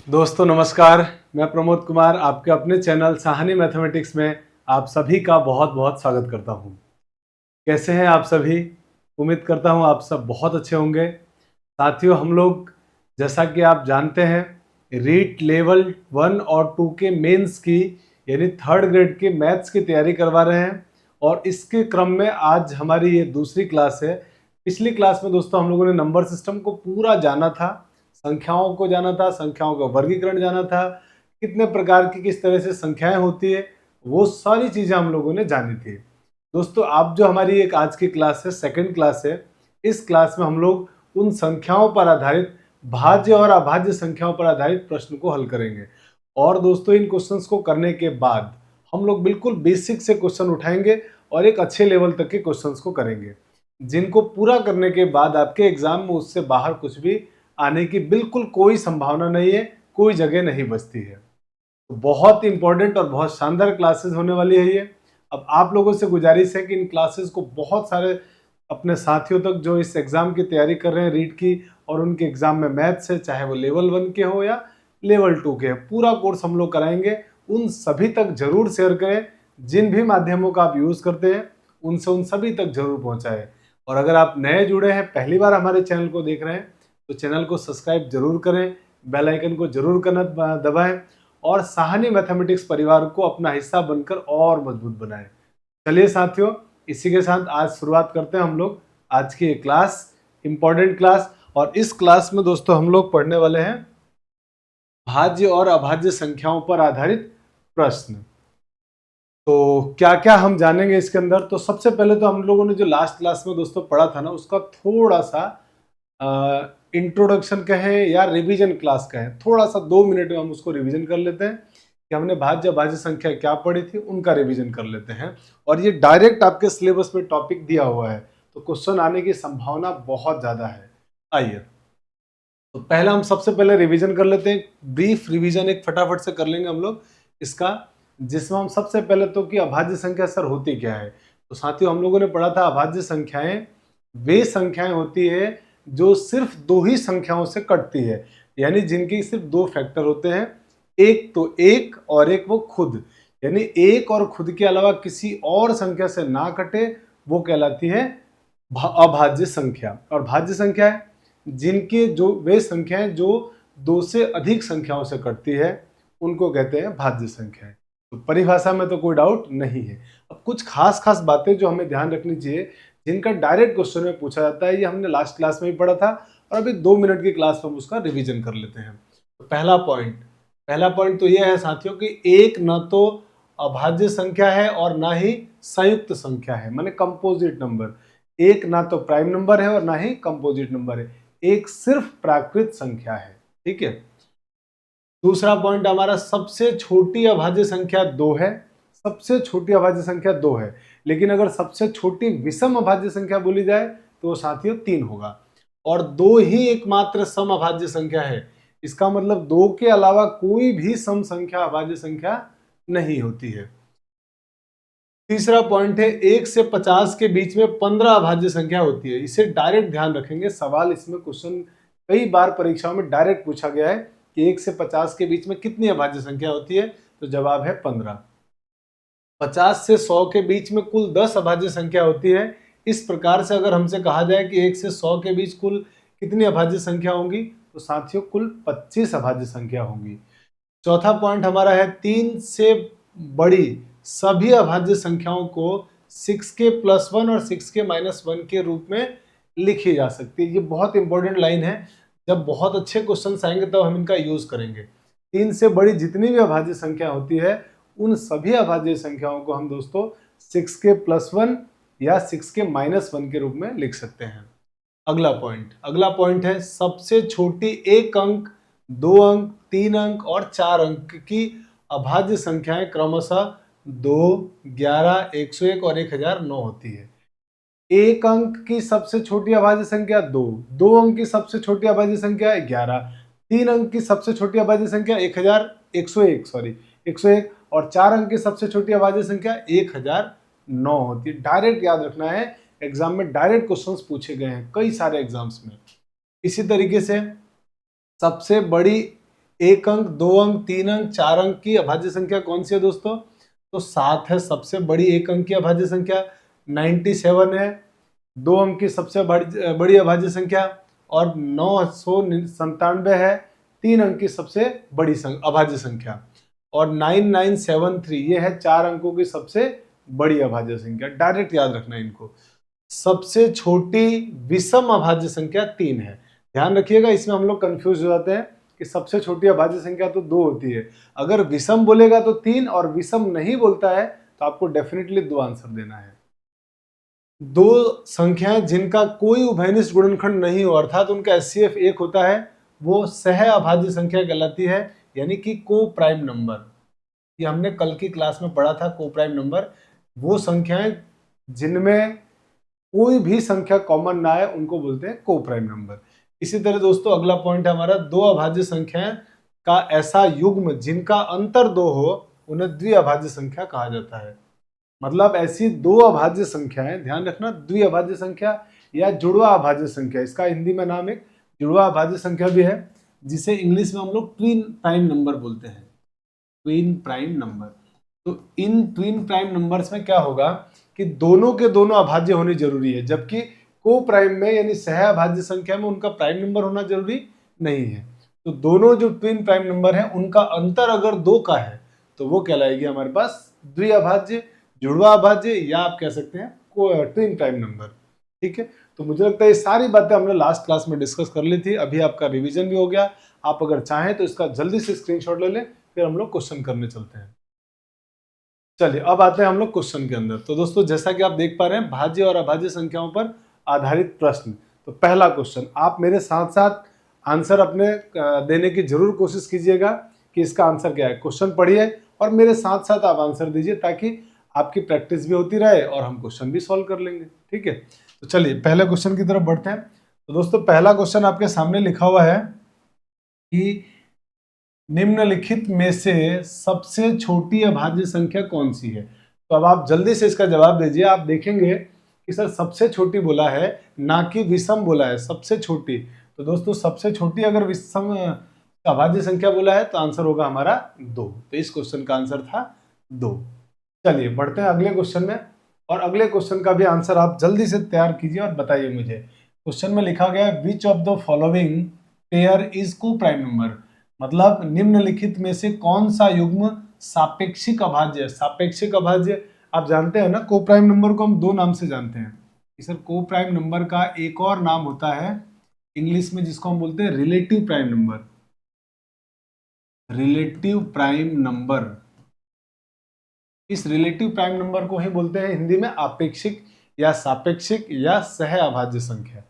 दोस्तों नमस्कार, मैं प्रमोद कुमार आपके अपने चैनल साहनी मैथमेटिक्स में आप सभी का बहुत बहुत स्वागत करता हूं। कैसे हैं आप सभी? उम्मीद करता हूं आप सब बहुत अच्छे होंगे। साथियों, हम लोग जैसा कि आप जानते हैं रीट लेवल 1 और 2 के मेंस की यानी थर्ड ग्रेड के मैथ्स की तैयारी करवा रहे हैं और इसके क्रम में आज हमारी ये दूसरी क्लास है। पिछली क्लास में दोस्तों हम लोगों ने नंबर सिस्टम को पूरा जाना था, संख्याओं को जाना था, संख्याओं का वर्गीकरण जाना था, कितने प्रकार की किस तरह से संख्याएं होती है, वो सारी चीजें हम लोगों ने जानी थी। दोस्तों आप जो हमारी एक आज की क्लास है, सेकंड क्लास है, इस क्लास में हम लोग उन संख्याओं पर आधारित भाज्य और अभाज्य संख्याओं पर आधारित प्रश्न को हल करेंगे। और दोस्तों इन क्वेश्चंस को करने के बाद हम लोग बिल्कुल बेसिक से क्वेश्चन उठाएंगे और एक अच्छे लेवल तक के क्वेश्चंस को करेंगे, जिनको पूरा करने के बाद आपके एग्जाम में उससे बाहर कुछ भी आने की बिल्कुल कोई संभावना नहीं है, कोई जगह नहीं बचती है। तो बहुत इंपॉर्टेंट और बहुत शानदार क्लासेस होने वाली है ये। अब आप लोगों से गुजारिश है कि इन क्लासेस को बहुत सारे अपने साथियों तक जो इस एग्जाम की तैयारी कर रहे हैं रीट की और उनके एग्जाम में मैथ्स है, चाहे वो लेवल 1 के हो या लेवल 2 के, पूरा कोर्स हम लोग कराएंगे, उन सभी तक जरूर शेयर करें। जिन भी माध्यमों का आप यूज करते हैं उनसे उन सभी तक जरूर पहुंचाएं। और अगर आप नए जुड़े हैं, पहली बार हमारे चैनल को देख रहे हैं, तो चैनल को सब्सक्राइब जरूर करें, बेल आइकन को जरूर करना दबाएं और साहनी मैथमेटिक्स परिवार को अपना हिस्सा बनकर और मजबूत बनाएं। चलिए साथियों, इसी के साथ आज शुरुआत करते हैं हम लोग आज की एक क्लास, इंपॉर्टेंट क्लास। और इस क्लास में दोस्तों हम लोग पढ़ने वाले हैं भाज्य और अभाज्य संख्याओं पर आधारित प्रश्न। तो क्या क्या हम जानेंगे इसके अंदर? तो सबसे पहले तो हम लोगों ने जो लास्ट क्लास में दोस्तों पढ़ा था ना, उसका थोड़ा सा इंट्रोडक्शन कहें या रिवीजन क्लास कहें, थोड़ा सा 2 मिनट में हम उसको रिवीजन कर लेते हैं कि हमने भाज्य अभाज्य संख्या क्या पढ़ी थी, उनका रिवीजन कर लेते हैं। और ये डायरेक्ट आपके सिलेबस में टॉपिक दिया हुआ है, तो क्वेश्चन आने की संभावना बहुत ज्यादा है। आइए, तो पहला हम सबसे पहले रिवीजन कर लेते हैं, ब्रीफ रिवीजन एक फटाफट से कर लेंगे हम लोग इसका, जिसमें हम सबसे पहले तो कि अभाज्य संख्या सर होती क्या है। तो साथियों हम लोगों ने पढ़ा था अभाज्य संख्याएं वे संख्याएं होती है जो सिर्फ दो ही संख्याओं से कटती है, यानी जिनकी सिर्फ दो फैक्टर होते हैं, एक तो एक और एक वो खुद, यानी एक और खुद के अलावा किसी और संख्या से ना कटे, वो कहलाती है अभाज्य संख्या। और भाज्य संख्या है जिनके जो वे संख्याएं जो दो से अधिक संख्याओं से कटती है, उनको कहते हैं भाज्य संख्याएं। तो परिभाषा में तो कोई डाउट नहीं है। अब कुछ खास खास बातें जो हमें ध्यान रखनी चाहिए, जिनका डायरेक्ट क्वेश्चन में पूछा जाता है, ये हमने लास्ट क्लास में भी पढ़ा था और अभी 2 मिनट की क्लास में हम उसका रिवीजन कर लेते हैं। तो पहला पॉइंट तो यह है साथियों कि एक न तो अभाज्य संख्या है और ना ही संयुक्त संख्या है, माने कंपोजिट नंबर। एक ना तो प्राइम नंबर है और ना ही कंपोजिट नंबर है, एक सिर्फ प्राकृत संख्या है। ठीक है। दूसरा पॉइंट हमारा, सबसे छोटी अभाज्य संख्या 2 है, सबसे छोटी अभाज्य संख्या 2 है, लेकिन अगर सबसे छोटी विषम अभाज्य संख्या बोली जाए तो वो साथियों 3 होगा। और 2 ही एकमात्र सम अभाज्य संख्या है, इसका मतलब 2 के अलावा कोई भी सम संख्या अभाज्य संख्या नहीं होती है। तीसरा पॉइंट है, 1 से 50 के बीच में 15 अभाज्य संख्या होती है। इसे डायरेक्ट ध्यान रखेंगे, सवाल इसमें क्वेश्चन कई बार परीक्षाओं में डायरेक्ट पूछा गया है कि 1 से 50 के बीच में कितनी अभाज्य संख्या होती है, तो जवाब है 15। 50 से 100 के बीच में कुल 10 अभाज्य संख्या होती है। इस प्रकार से अगर हमसे कहा जाए कि 1 से 100 के बीच कुल कितनी अभाज्य संख्या होंगी, तो साथियों कुल 25 अभाज्य संख्या होंगी। चौथा पॉइंट हमारा है, 3 से बड़ी सभी अभाज्य संख्याओं को 6k+1 और 6k-1 के रूप में लिखी जा सकती है। ये बहुत इंपॉर्टेंट लाइन है, जब बहुत अच्छे क्वेश्चन आएंगे तब हम इनका यूज करेंगे। 3 से बड़ी जितनी भी अभाज्य संख्या होती है, उन सभी अभाज्य संख्याओं को हम दोस्तों 6k+1 या 6k-1 के रूप में लिख सकते हैं। अगला पॉइंट है, सबसे छोटी एक अंक, 2 अंक, 3 अंक और 4 अंक की अभाज्य संख्याएं क्रमशः 2, 11, 101 और 1009 होती है। एक अंक की सबसे छोटी अभाज्य संख्या 2, 2 अंक की सबसे छोटी अभाज्य संख्या 11, 3 अंक की सबसे छोटी अभाज्य संख्या 101 और 4 अंक की सबसे छोटी अभाज्य संख्या 1009 होती है। डायरेक्ट याद रखना है, एग्जाम में डायरेक्ट क्वेश्चंस पूछे गए हैं कई सारे एग्जाम्स में। इसी तरीके से सबसे बड़ी 1 अंक, 2 अंक, 3 अंक, 4 अंक की अभाज्य संख्या कौन सी है दोस्तों? तो 7 है सबसे बड़ी 1 अंक की अभाज्य संख्या, 97 है 2 अंक की सबसे बड़ी अभाज्य संख्या, और 997 है 3 अंक की सबसे बड़ी अभाज्य संख्या, और 9973 ये है 4 अंकों की सबसे बड़ी अभाज्य संख्या। डायरेक्ट याद रखना इनको। सबसे छोटी विषम अभाज्य संख्या 3 है। ध्यान रखिएगा, इसमें हम लोग कंफ्यूज हो जाते हैं कि सबसे छोटी अभाज्य संख्या तो 2 होती है, अगर विषम बोलेगा तो 3 और विषम नहीं बोलता है तो आपको डेफिनेटली 2 आंसर देना है। दो संख्याएं जिनका कोई उभयनिष्ठ गुणनखंड नहीं हो अर्थात उनका HCF 1 होता है, वो सह अभाज्य संख्या कहलाती है, यानी कि को प्राइम नंबर। ये हमने कल की क्लास में पढ़ा था, को प्राइम नंबर वो संख्याएं जिनमें कोई भी संख्या कॉमन ना आए उनको बोलते हैं को प्राइम नंबर। इसी तरह दोस्तों अगला पॉइंट है हमारा, दो अभाज्य संख्याएं का ऐसा युग्म जिनका अंतर 2 हो उन्हें द्विअभाज्य संख्या कहा जाता है। मतलब ऐसी दो अभाज्य संख्याएं, ध्यान रखना, द्विअभाज्य संख्या या जुड़वा अभाज्य संख्या, इसका हिंदी में नाम एक जुड़वा अभाज्य संख्या भी है, जिसे इंग्लिश में हम लोग ट्विन प्राइम नंबर बोलते हैं, ट्विन प्राइम नंबर। तो इन ट्विन प्राइम नंबर्स में क्या होगा कि दोनों के दोनों अभाज्य होने जरूरी है, जबकि को प्राइम में यानी सह अभाज्य संख्या में उनका प्राइम नंबर होना जरूरी नहीं है। तो दोनों जो ट्विन प्राइम नंबर है उनका अंतर अगर 2 का है तो वो कहलाएगी हमारे पास द्विअभाज्य, जुड़वा अभाज्य, या आप कह सकते हैं ट्विन प्राइम नंबर। ठीक है, तो मुझे लगता है ये सारी बातें हमने लास्ट क्लास में डिस्कस कर ली थी, अभी आपका रिवीजन भी हो गया। आप अगर चाहें तो इसका जल्दी से स्क्रीनशॉट ले लें, फिर हम लोग क्वेश्चन करने चलते हैं। चलिए अब आते हैं हम लोग क्वेश्चन के अंदर। तो दोस्तों जैसा कि आप देख पा रहे हैं, भाज्य और अभाज्य संख्याओं पर आधारित प्रश्न। तो पहला क्वेश्चन, आप मेरे साथ साथ आंसर अपने देने की जरूर कोशिश कीजिएगा कि इसका आंसर क्या है। क्वेश्चन पढ़िए और मेरे साथ साथ आप आंसर दीजिए, ताकि आपकी प्रैक्टिस भी होती रहे और हम क्वेश्चन भी सॉल्व कर लेंगे। ठीक है, तो चलिए पहले क्वेश्चन की तरफ बढ़ते हैं। तो दोस्तों पहला क्वेश्चन आपके सामने लिखा हुआ है कि निम्नलिखित में से सबसे छोटी अभाज्य संख्या कौन सी है। तो अब आप जल्दी से इसका जवाब दीजिए। आप देखेंगे कि सर सबसे छोटी बोला है, ना कि विषम बोला है, सबसे छोटी। तो दोस्तों सबसे छोटी अगर विषम अभाज्य संख्या बोला है तो आंसर होगा हमारा 2। तो इस क्वेश्चन का आंसर था 2। चलिए बढ़ते हैं अगले क्वेश्चन में, और अगले क्वेश्चन का भी आंसर आप जल्दी से तैयार कीजिए और बताइए मुझे। क्वेश्चन में लिखा गया है which of the following pair is को प्राइम नंबर। मतलब निम्नलिखित में से कौन सा युग्म सापेक्षिक अभाज्य है। सापेक्षिक अभाज्य आप जानते हैं ना, को प्राइम नंबर को हम 2 नाम से जानते हैं। सर को प्राइम नंबर का एक और नाम होता है इंग्लिश में, जिसको हम बोलते हैं relative prime number. Relative prime number, इस रिलेटिव प्राइम नंबर को ही बोलते हैं हिंदी में आपेक्षिक या सापेक्षिक या सह अभाज्य संख्या।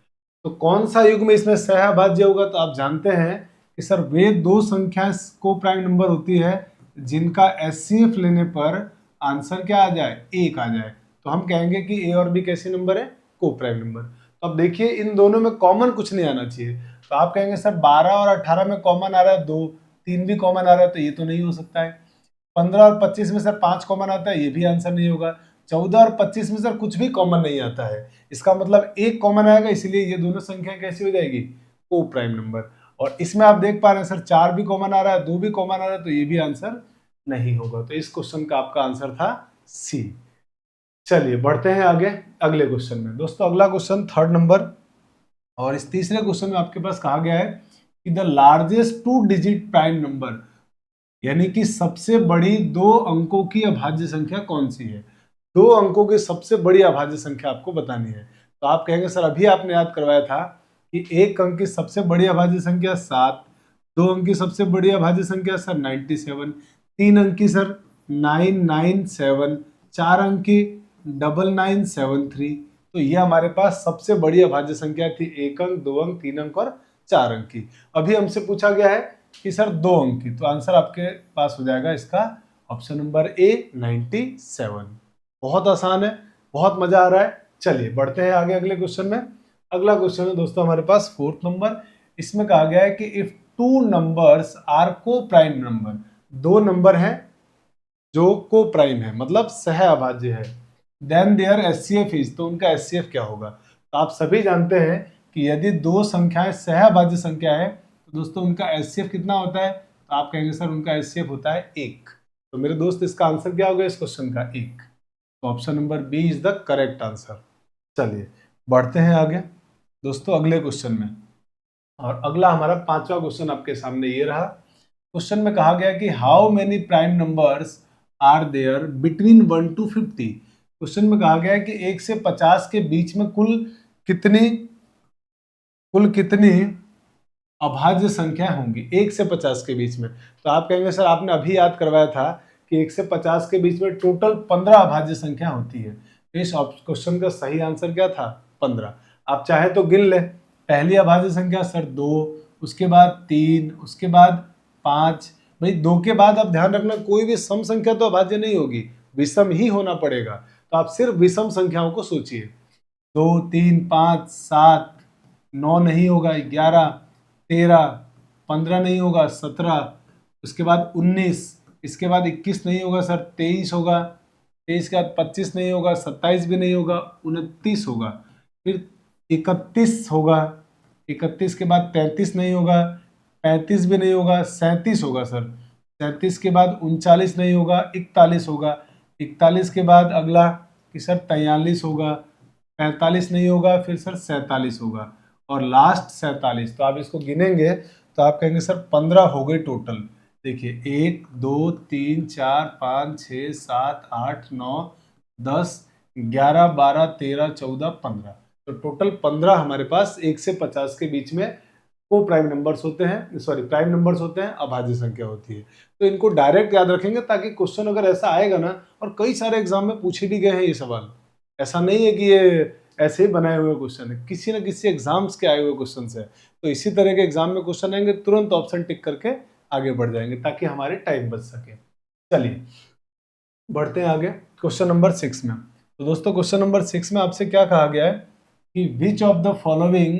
तो कौन सा युग्म इसमें सह अभाज्य होगा, तो आप जानते हैं कि सर वे दो संख्याएं को प्राइम नंबर होती है जिनका HCF लेने पर आंसर क्या आ जाए, 1 आ जाए। तो हम कहेंगे कि A और B कैसे नंबर है, को प्राइम नंबर। तो अब देखिए इन दोनों में कॉमन कुछ नहीं आना चाहिए। तो आप कहेंगे सर 12 और 18 में कॉमन आ रहा है 2, 3 भी कॉमन आ रहा है, तो ये तो नहीं हो सकता है। 15 और 25 में सर 5 कॉमन आता है, ये भी आंसर नहीं होगा। 14 और 25 में सर कुछ भी कॉमन नहीं आता है, इसका मतलब 1 कॉमन आएगा, इसलिए ये दोनों संख्या कैसी हो जाएगी, को प्राइम नंबर। और इसमें आप देख पा रहे हैं सर 4 भी कॉमन आ रहा है, 2 भी कॉमन आ रहा है, तो ये भी आंसर नहीं होगा। तो इस क्वेश्चन का आपका आंसर था सी। चलिए बढ़ते हैं आगे अगले क्वेश्चन में। दोस्तों अगला क्वेश्चन 3rd नंबर, और इस तीसरे क्वेश्चन में आपके पास कहा गया है कि the largest 2 digit prime number, यानी कि सबसे बड़ी 2 अंकों की अभाज्य संख्या कौन सी है। 2 अंकों की सबसे बड़ी अभाज्य संख्या आपको बतानी है। तो आप कहेंगे सर अभी आपने याद करवाया था कि 1 अंक की सबसे बड़ी अभाज्य संख्या 7, 2 अंक की सबसे बड़ी अभाज्य संख्या सर 97, 3 अंक की सर 997, 4 अंक की 9973। तो ये हमारे पास सबसे बड़ी अभाज्य संख्या थी, 1 अंक, 2 अंक, 3 अंक और 4 अंक की। अभी हमसे पूछा गया है कि सर 2 अंक की, तो आंसर आपके पास हो जाएगा इसका ऑप्शन नंबर A 97। बहुत आसान है, बहुत मजा आ रहा है। चलिए बढ़ते हैं आगे अगले क्वेश्चन में। अगला क्वेश्चन है दोस्तों हमारे पास 4th नंबर। इसमें कहा गया है कि if 2 numbers are coprime number, 2 number हैं जो को प्राइम है मतलब सह अभाज्य है, देन देयर HCF इज, तो उनका HCF क्या होगा। तो आप सभी जानते हैं कि यदि 2 संख्याएं सह अभाज्य संख्या है तो दोस्तों उनका HCF कितना होता है। तो आप कहेंगे सर उनका एचसीएफ होता है 1। तो मेरे दोस्त इसका आंसर क्या होगा इस क्वेश्चन का? 1। तो option number B is the correct answer. चलिए बढ़ते हैं आगे दोस्तों अगले क्वेश्चन में। और अगला हमारा 5वां क्वेश्चन आपके सामने ये रहा। क्वेश्चन में कहा गया कि how many prime numbers are there between 1 to 50। Question में कहा गया है कि 1 से 50 के बीच में कुल कितनी अभाज्य संख्या होंगी 1 से 50 के बीच में। तो आप कहेंगे सर आपने अभी याद करवाया था कि 1 से 50 के बीच में टोटल 15 अभाज्य संख्या होती है। तो इस क्वेश्चन का सही आंसर क्या था? 15। आप चाहे तो गिन ले। पहली अभाज्य संख्या सर 2, उसके बाद 3, उसके बाद 5। भाई 2 के बाद आप ध्यान रखना कोई भी सम संख्या तो अभाज्य नहीं होगी, विषम ही होना पड़ेगा। तो आप सिर्फ विषम संख्याओं को सोचिए। 2, 3, 5, 7, 9 नहीं होगा, 11, 13, 15 नहीं होगा, 17, उसके बाद 19, इसके बाद 21 नहीं होगा सर, 23 होगा, 23 के बाद 25 नहीं होगा, 27 भी नहीं होगा, 29 होगा, फिर 31 होगा, 31 के बाद 33 नहीं होगा, 35 भी नहीं होगा, 37 होगा सर, 37 के बाद 39 नहीं होगा, 41 होगा, 41 के बाद अगला कि सर 43 होगा, 45 नहीं होगा, फिर सर 47 होगा और लास्ट 47। तो आप इसको गिनेंगे तो आप कहेंगे सर 15 हो गए टोटल। देखिए 1, 2, 3, 4, 5, 6, 7, 8, 9, 10, 11, 12, 13, 14, 15। तो टोटल 15 हमारे पास 1 से 50 के बीच में को प्राइम नंबर्स होते हैं, सॉरी प्राइम नंबर्स होते हैं, अभाज्य संख्या होती है। तो इनको डायरेक्ट याद रखेंगे ताकि क्वेश्चन अगर ऐसा आएगा ना, और कई सारे एग्जाम में पूछे भी गए हैं ये सवाल, ऐसा नहीं है कि ये ऐसे ही बनाए हुए क्वेश्चन है, किसी न किसी एग्जाम्स के आए हुए क्वेश्चन है। तो इसी तरह के एग्जाम में क्वेश्चन आएंगे तुरंत ऑप्शन टिक करके आगे बढ़ जाएंगे ताकि हमारे टाइम बच सके। चलिए बढ़ते हैं आगे क्वेश्चन नंबर 6 में। तो दोस्तों क्वेश्चन नंबर 6 में आपसे क्या कहा गया है कि which of the following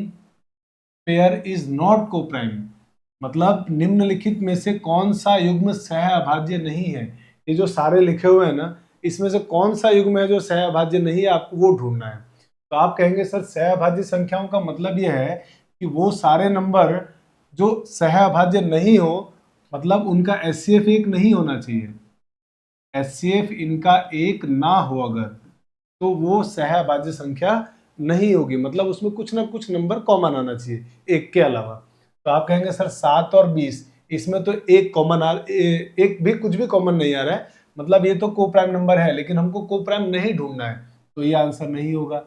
pair is not को प्राइम, मतलब निम्नलिखित में से कौन सा युग्म सह अभाज्य नहीं है। ये जो सारे लिखे हुए हैं ना, इसमें से कौन सा युग्म है जो सह अभाज्य नहीं है, आपको वो ढूंढना है। तो आप कहेंगे सर सह अभाज्य संख्याओं का मतलब ये है कि वो सारे नंबर जो सह अभाज्य नहीं हो, मतलब उनका एचसीएफ 1 नहीं होना चाहिए। एचसीएफ इनका 1 ना हो अगर, तो वो सह अभाज्य संख्या नहीं होगी, मतलब उसमें कुछ ना कुछ नंबर कॉमन आना चाहिए 1 के अलावा। तो आप कहेंगे सर 7 और 20, इसमें तो एक कॉमन एक भी कुछ भी कॉमन नहीं आ रहा है, मतलब ये तो को प्राइम नंबर है, लेकिन हमको को प्राइम नहीं ढूंढना है, तो ये आंसर नहीं होगा।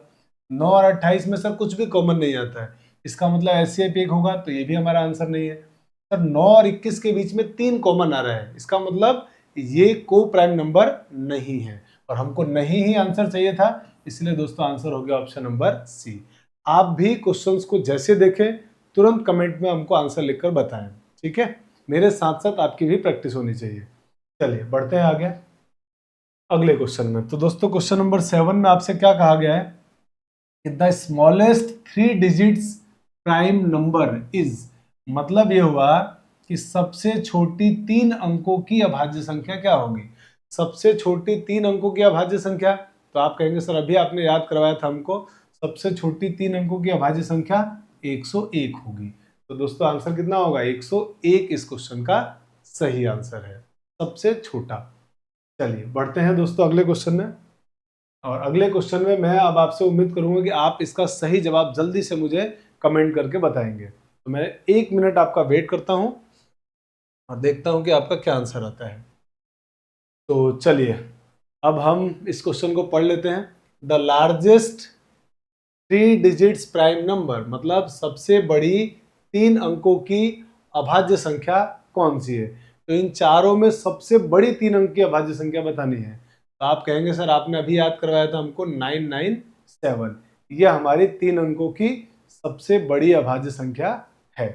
9 और 28 में सर कुछ भी कॉमन नहीं आता है, इसका मतलब एचसीएफ 1 होगा, तो ये भी हमारा आंसर नहीं है। सर 9 और 21 के बीच में 3 कॉमन आ रहा है, इसका मतलब ये को प्राइम नंबर नहीं है, और हमको नहीं ही आंसर चाहिए था, इसलिए दोस्तों आंसर हो गया ऑप्शन नंबर सी। आप भी क्वेश्चंस को जैसे देखें तुरंत कमेंट में हमको आंसर लिखकर बताएं, ठीक है? मेरे साथ साथ आपकी भी प्रैक्टिस होनी चाहिए। चलिए बढ़ते हैं आगे अगले क्वेश्चन में। तो दोस्तों क्वेश्चन नंबर 7 में आपसे क्या कहा गया है कि the smallest 3 digits prime number is, मतलब ये हुआ कि सबसे छोटी 3 अंकों की अभाज्य संख्या क्या होगी। सबसे छोटी 3 अंकों की अभाज्य संख्या, तो आप कहेंगे सर अभी आपने याद करवाया था हमको, सबसे छोटी 3 अंकों की अभाज्य संख्या 101 होगी। तो दोस्तों आंसर कितना होगा? 101 इस क्वेश्चन का सही आंसर है, सबसे छोटा। चलिए बढ़ते हैं दोस्तों अगले क्वेश्चन में। और अगले क्वेश्चन में मैं अब आपसे उम्मीद करूंगा कि आप इसका सही जवाब जल्दी से मुझे कमेंट करके बताएंगे। तो मैं 1 मिनट आपका वेट करता हूं और देखता हूं कि आपका क्या आंसर आता है। तो चलिए अब हम इस क्वेश्चन को पढ़ लेते हैं। The largest 3 digits prime number, मतलब सबसे बड़ी 3 अंकों की अभाज्य संख्या कौन सी है। तो इन चारों में सबसे बड़ी 3 अंक की अभाज्य संख्या बतानी है। तो आप कहेंगे सर आपने अभी याद करवाया था हमको 997, यह हमारी 3 अंकों की सबसे बड़ी अभाज्य संख्या है।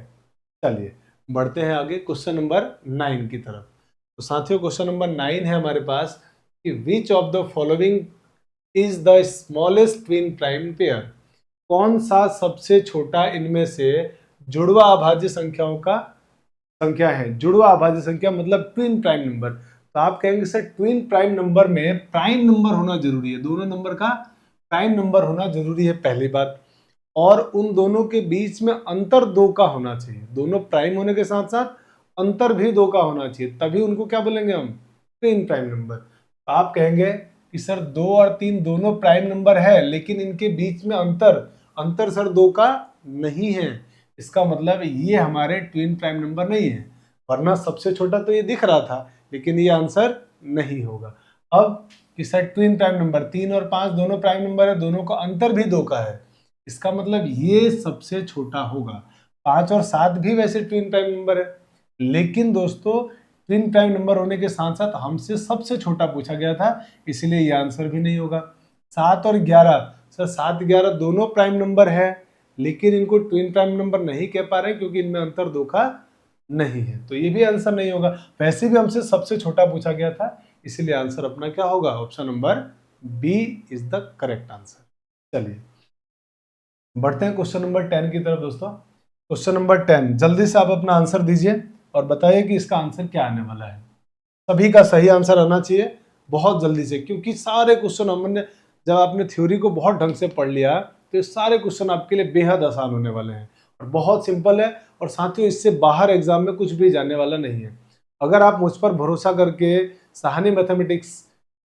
चलिए बढ़ते हैं आगे क्वेश्चन नंबर 9 की तरफ। तो साथियों क्वेश्चन नंबर 9 है हमारे पास कि which of the following is the smallest twin prime pair, कौन सा सबसे छोटा इनमें से जुड़वा अभाज्य संख्याओं का संख्या है। जुड़वा अभाज्य संख्या मतलब ट्विन प्राइम नंबर। तो आप कहेंगे सर ट्विन प्राइम नंबर में प्राइम नंबर होना जरूरी है, दोनों नंबर का प्राइम नंबर होना जरूरी है पहली बात, और उन दोनों के बीच में अंतर 2 का होना चाहिए। दोनों प्राइम होने के साथ साथ अंतर भी 2 का होना चाहिए, तभी उनको क्या बोलेंगे हम, ट्विन प्राइम नंबर। आप कहेंगे कि सर 2 और 3 दोनों प्राइम नंबर है, लेकिन इनके बीच में अंतर अंतर सर 2 का नहीं है, इसका मतलब ये हमारे ट्विन प्राइम नंबर नहीं है। वरना सबसे छोटा तो ये दिख रहा था, लेकिन ये आंसर नहीं होगा। अब कि सर ट्विन प्राइम नंबर 3 और 5 दोनों प्राइम नंबर है, दोनों का अंतर भी 2 का है, इसका मतलब ये सबसे छोटा होगा। 5 और 7 भी वैसे ट्विन प्राइम नंबर है, लेकिन दोस्तों ट्विन प्राइम नंबर होने के साथ साथ हमसे सबसे छोटा पूछा गया था, इसलिए ये आंसर भी नहीं होगा। 7 और 11, सर 7 11 दोनों प्राइम नंबर है, लेकिन इनको ट्विन प्राइम नंबर नहीं कह पा रहे क्योंकि इनमें अंतर 2 का नहीं है, तो ये भी आंसर नहीं होगा। वैसे भी हमसे सबसे छोटा पूछा गया था, इसलिए आंसर अपना क्या होगा, option number B is the correct answer. चलिए बढ़ते हैं क्वेश्चन नंबर 10 की तरफ दोस्तों। क्वेश्चन नंबर 10, जल्दी से आप अपना आंसर दीजिए और बताइए कि इसका आंसर क्या आने वाला है। सभी का सही आंसर आना चाहिए बहुत जल्दी से, क्योंकि सारे क्वेश्चन हमने, जब आपने थ्योरी को बहुत ढंग से पढ़ लिया तो ये सारे क्वेश्चन आपके लिए बेहद आसान होने वाले हैं और बहुत सिंपल है, और साथियों इससे बाहर एग्जाम में कुछ भी जाने वाला नहीं है। अगर आप मुझ पर भरोसा करके सहानी मैथमेटिक्स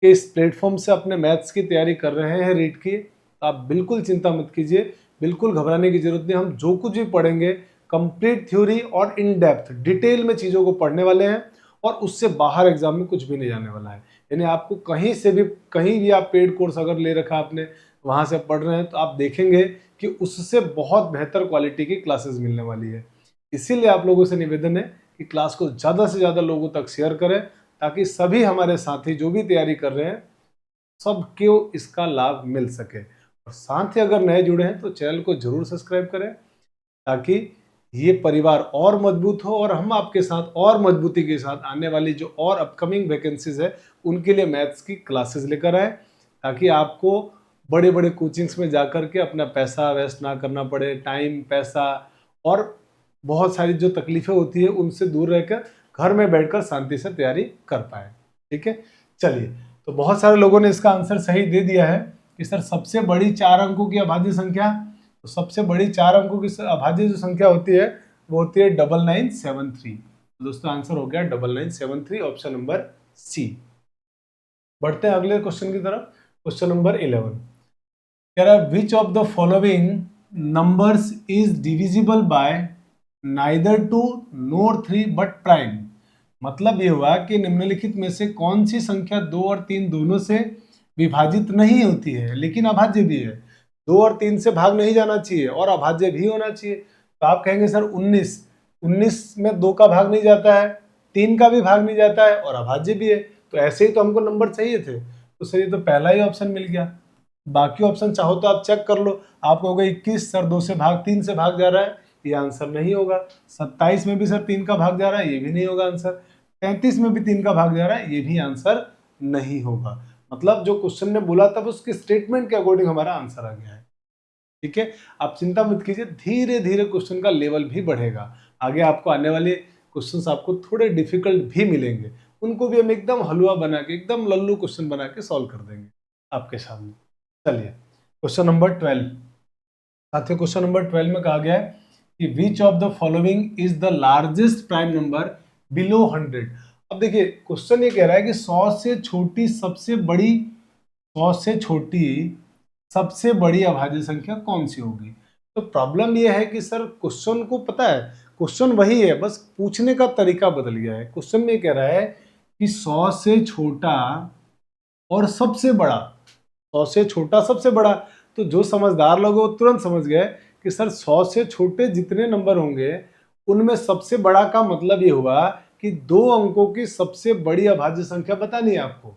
के इस प्लेटफॉर्म से अपने मैथ्स की तैयारी कर रहे हैं रीट की, तो आप बिल्कुल चिंता मत कीजिए, बिल्कुल घबराने की जरूरत नहीं। हम जो कुछ भी पढ़ेंगे कंप्लीट थ्योरी और इन डेप्थ डिटेल में चीज़ों को पढ़ने वाले हैं, और उससे बाहर एग्जाम में कुछ भी नहीं जाने वाला है। यानी आपको कहीं से भी, कहीं भी आप पेड कोर्स अगर ले रखा आपने, वहाँ से पढ़ रहे हैं, तो आप देखेंगे कि उससे बहुत बेहतर क्वालिटी की क्लासेस मिलने वाली है। इसीलिए आप लोगों से निवेदन है कि क्लास को ज़्यादा से ज़्यादा लोगों तक शेयर करें, ताकि सभी हमारे साथी जो भी तैयारी कर रहे हैं सबको इसका लाभ मिल सके। और साथ ही अगर नए जुड़े हैं तो चैनल को जरूर सब्सक्राइब करें, ताकि ये परिवार और मजबूत हो और हम आपके साथ और मजबूती के साथ आने वाली जो और अपकमिंग वैकेंसीज है उनके लिए मैथ्स की क्लासेस लेकर आए, ताकि आपको बड़े बड़े कोचिंग्स में जाकर के अपना पैसा वेस्ट ना करना पड़े, टाइम पैसा और बहुत सारी जो तकलीफें होती है उनसे दूर रहकर घर में बैठकर शांति से तैयारी कर पाए। ठीक है, चलिए, तो बहुत सारे लोगों ने इसका आंसर सही दे दिया है कि सर सबसे बड़ी 4 अंकों की अभाज्य संख्या, तो सबसे बड़ी 4 अंकों की अभाज्य जो संख्या होती है वो होती है 9973। तो दोस्तों आंसर हो गया 9973, ऑप्शन नंबर सी। बढ़ते हैं अगले क्वेश्चन की तरफ। क्वेश्चन नंबर 11 कह रहा है which of the following numbers is divisible by neither two nor 3 but prime. मतलब ये हुआ कि निम्नलिखित में से कौन सी संख्या 2 और 3 दोनों से विभाजित नहीं होती है लेकिन अभाज्य भी है। 2 और 3 से भाग नहीं जाना चाहिए और अभाज्य भी होना चाहिए। तो आप कहेंगे सर 19 में 2 का भाग नहीं जाता है, 3 का भी भाग नहीं जाता है और अभाज्य भी है, तो ऐसे ही तो हमको नंबर चाहिए थे। तो सर ये तो पहला ही ऑप्शन मिल गया। बाकी ऑप्शन चाहो तो आप चेक कर लो। आप कहोगे 21 सर 2 से भाग 3 से भाग जा रहा है, ये आंसर नहीं होगा। 27 में भी सर 3 का भाग जा रहा है, ये भी नहीं होगा आंसर। 33 में भी 3 का भाग जा रहा है, ये भी आंसर नहीं होगा। मतलब जो क्वेश्चन ने बोला था उसके स्टेटमेंट के अकॉर्डिंग हमारा आंसर आ गया है। ठीक है, आप चिंता मत कीजिए, धीरे धीरे क्वेश्चन का लेवल भी बढ़ेगा। आगे आपको आने वाले क्वेश्चंस आपको थोड़े डिफिकल्ट भी मिलेंगे, उनको भी हम एकदम हलवा बना के, एकदम लल्लू क्वेश्चन बना के सॉल्व कर देंगे आपके सामने। चलिए क्वेश्चन नंबर 12। साथियों क्वेश्चन नंबर 12 में कहा गया है कि which of the following is the largest prime number below 100। अब देखिए क्वेश्चन ये कह रहा है कि 100 से छोटी सबसे बड़ी, 100 से छोटी सबसे बड़ी अभाज्य संख्या कौन सी होगी। तो प्रॉब्लम यह है कि सर क्वेश्चन को पता है, क्वेश्चन वही है, बस पूछने का तरीका बदल गया है। क्वेश्चन में कह रहा है कि 100 से छोटा और सबसे बड़ा, 100 से छोटा सबसे बड़ा, तो जो समझदार लोग वो तुरंत समझ गए कि सर 100 से छोटे जितने नंबर होंगे उनमें सबसे बड़ा का मतलब ये हुआ कि 2 अंकों की सबसे बड़ी अभाज्य संख्या बतानी है आपको।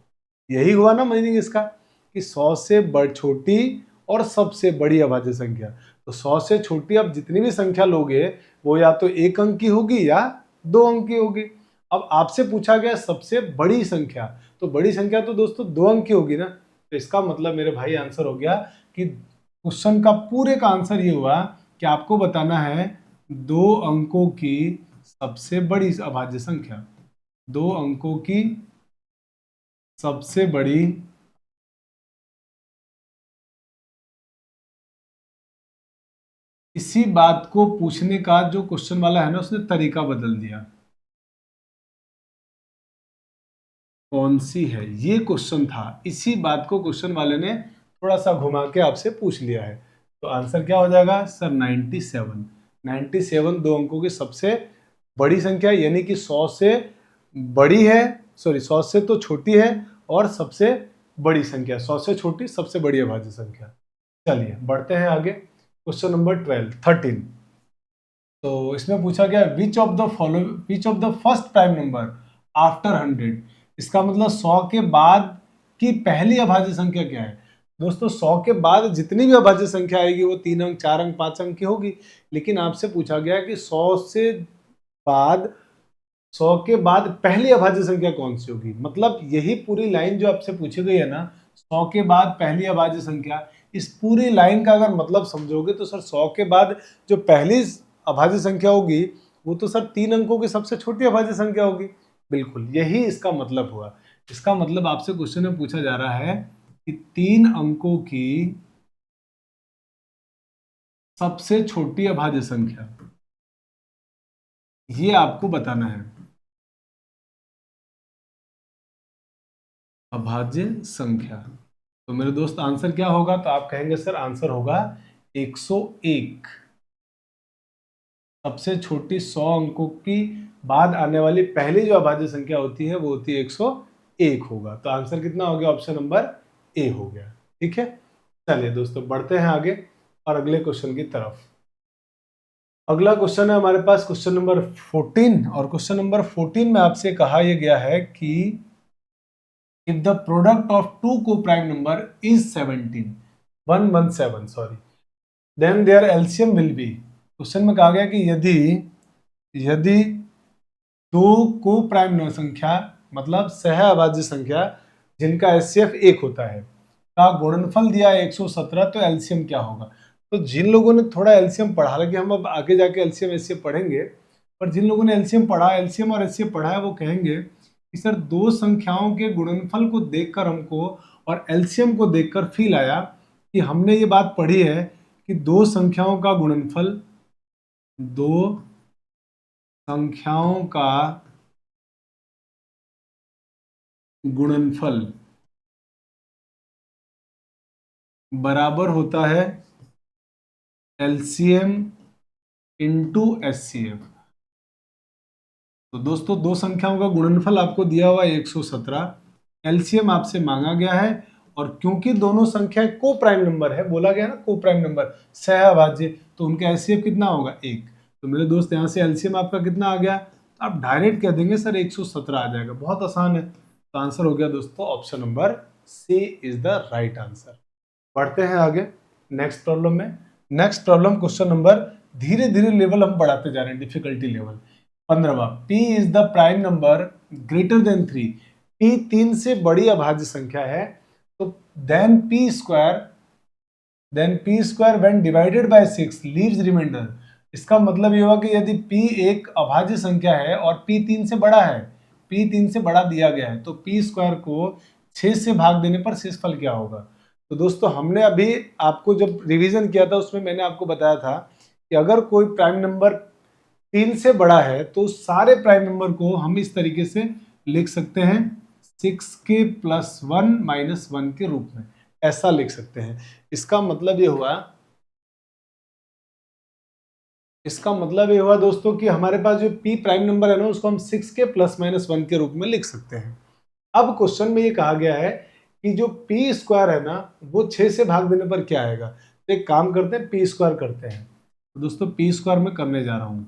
यही हुआ ना मीनिंग इसका, कि 100 से छोटी और सबसे बड़ी अभाज्य संख्या। तो 100 से छोटी अब जितनी भी संख्या लोगे वो या तो 1 अंक की होगी या 2 अंक की होगी। अब आपसे पूछा गया सबसे बड़ी संख्या, तो बड़ी संख्या तो दोस्तों 2 अंक की होगी ना। तो इसका मतलब मेरे भाई आंसर हो गया कि क्वेश्चन का पूरे का आंसर ये हुआ कि आपको बताना है 2 अंकों की सबसे बड़ी अभाज्य संख्या, 2 अंकों की सबसे बड़ी इसी बात को पूछने का जो क्वेश्चन वाला है ना उसने तरीका बदल दिया। कौन सी है, ये क्वेश्चन था। इसी बात को क्वेश्चन वाले ने थोड़ा सा घुमा के आपसे पूछ लिया है। तो आंसर क्या हो जाएगा सर 97। 97 दो अंकों की सबसे बड़ी संख्या यानी कि 100 से बड़ी है, सॉरी 100 से तो छोटी है और सबसे बड़ी संख्या, 100 से छोटी सबसे बड़ी अभाज्य संख्या। चलिए बढ़ते हैं आगे, क्वेश्चन नंबर 13। तो इसमें पूछा गया विच of the following, which of the first prime number after 100। इसका मतलब 100 के बाद की पहली अभाज्य संख्या क्या है। दोस्तों 100 के बाद जितनी भी अभाज्य संख्या आएगी वो 3 अंक 4 अंक 5 अंक की होगी, लेकिन आपसे पूछा गया कि 100 के बाद पहली अभाज्य संख्या कौन सी होगी। मतलब यही पूरी लाइन जो आपसे पूछी गई है ना, 100 के बाद पहली अभाज्य संख्या, इस पूरी लाइन का अगर मतलब समझोगे तो सर 100 के बाद जो पहली अभाज्य संख्या होगी वो तो सर 3 अंकों की सबसे छोटी अभाज्य संख्या होगी। बिल्कुल यही इसका मतलब हुआ। इसका मतलब आपसे क्वेश्चन में पूछा जा रहा है कि 3 अंकों की सबसे छोटी अभाज्य संख्या, ये आपको बताना है। अभाज्य संख्या, तो मेरे दोस्त आंसर क्या होगा, तो आप कहेंगे सर आंसर होगा 101। सबसे छोटी 100 अंकों की बाद आने वाली पहली जो अभाज्य संख्या होती है वो होती है 101 होगा। तो आंसर कितना हो गया, ऑप्शन नंबर ए हो गया। ठीक है, चलिए दोस्तों बढ़ते हैं आगे और अगले क्वेश्चन की तरफ। अगला क्वेश्चन है हमारे पास क्वेश्चन नंबर 14, और क्वेश्चन नंबर 14 में आपसे कहा यह गया है कि if the product of two co-prime number is 117 sorry, then their LCM will be। Question में कहा गया कि यदि यदि दो को प्राइम संख्या मतलब सह अभाज्य संख्या जिनका एचसीएफ 1 होता है का गुणनफल दिया है 117, तो एलसीएम क्या होगा। तो जिन लोगों ने थोड़ा एलसीएम पढ़ा, हालांकि हम अब आगे जाके एलसीएम एचसीएफ पढ़ेंगे, पर जिन लोगों ने एलसीएम पढ़ा, एलसीएम और एचसीएफ पढ़ा है, वो कहेंगे कि सर दो संख्याओं के गुणनफल को देखकर हमको और एलसीएम को देखकर फील आया कि हमने ये बात पढ़ी है कि दो संख्याओं का गुणनफल, दो संख्याओं का गुणनफल बराबर होता है एलसीएम इंटू एचसीएफ। तो दोस्तों दो संख्याओं का गुणनफल आपको दिया हुआ है 117, एलसीएम आपसे मांगा गया है, और क्योंकि दोनों संख्या को प्राइम नंबर है, बोला गया ना को प्राइम नंबर सहअभाज्य, तो उनका एचसीएफ कितना होगा 1। तो मेरे दोस्त यहाँ से एलसीएम आपका कितना आ गया, तो आप डायरेक्ट कह देंगे सर 117 आ जाएगा, बहुत आसान है। तो आंसर हो गया दोस्तों option number C is the right answer. बढ़ते हैं आगे नेक्स्ट प्रॉब्लम में। नेक्स्ट प्रॉब्लम क्वेश्चन नंबर, धीरे धीरे लेवल हम बढ़ाते जा रहे हैं, डिफिकल्टी लेवल। 15वां, P is the prime number greater than 3। P 3 से बड़ी अभाज्य संख्या है, तो then P square when divided by 6 leaves remainder. इसका मतलब ये हुआ कि यदि P एक अभाज्य संख्या है और P 3 से बड़ा है, P 3 से बड़ा दिया गया है, तो P स्क्वायर को 6 से भाग देने पर शेषफल क्या होगा। तो दोस्तों हमने अभी आपको जब रिवीजन किया था उसमें मैंने आपको बताया था कि अगर कोई प्राइम नंबर 3 से बड़ा है तो सारे प्राइम नंबर को हम इस तरीके से लिख सकते हैं 6k + 1 - 1 के रूप में, ऐसा लिख सकते हैं। इसका मतलब ये हुआ, दोस्तों कि हमारे पास जो p प्राइम नंबर है ना उसको हम 6k ± 1 के रूप में लिख सकते हैं। अब क्वेश्चन में ये कहा गया है कि जो p स्क्वायर है ना वो 6 से भाग देने पर क्या आएगा। तो एक काम करते हैं, p स्क्वायर करते हैं। तो दोस्तों p स्क्वायर में करने जा रहा हूं,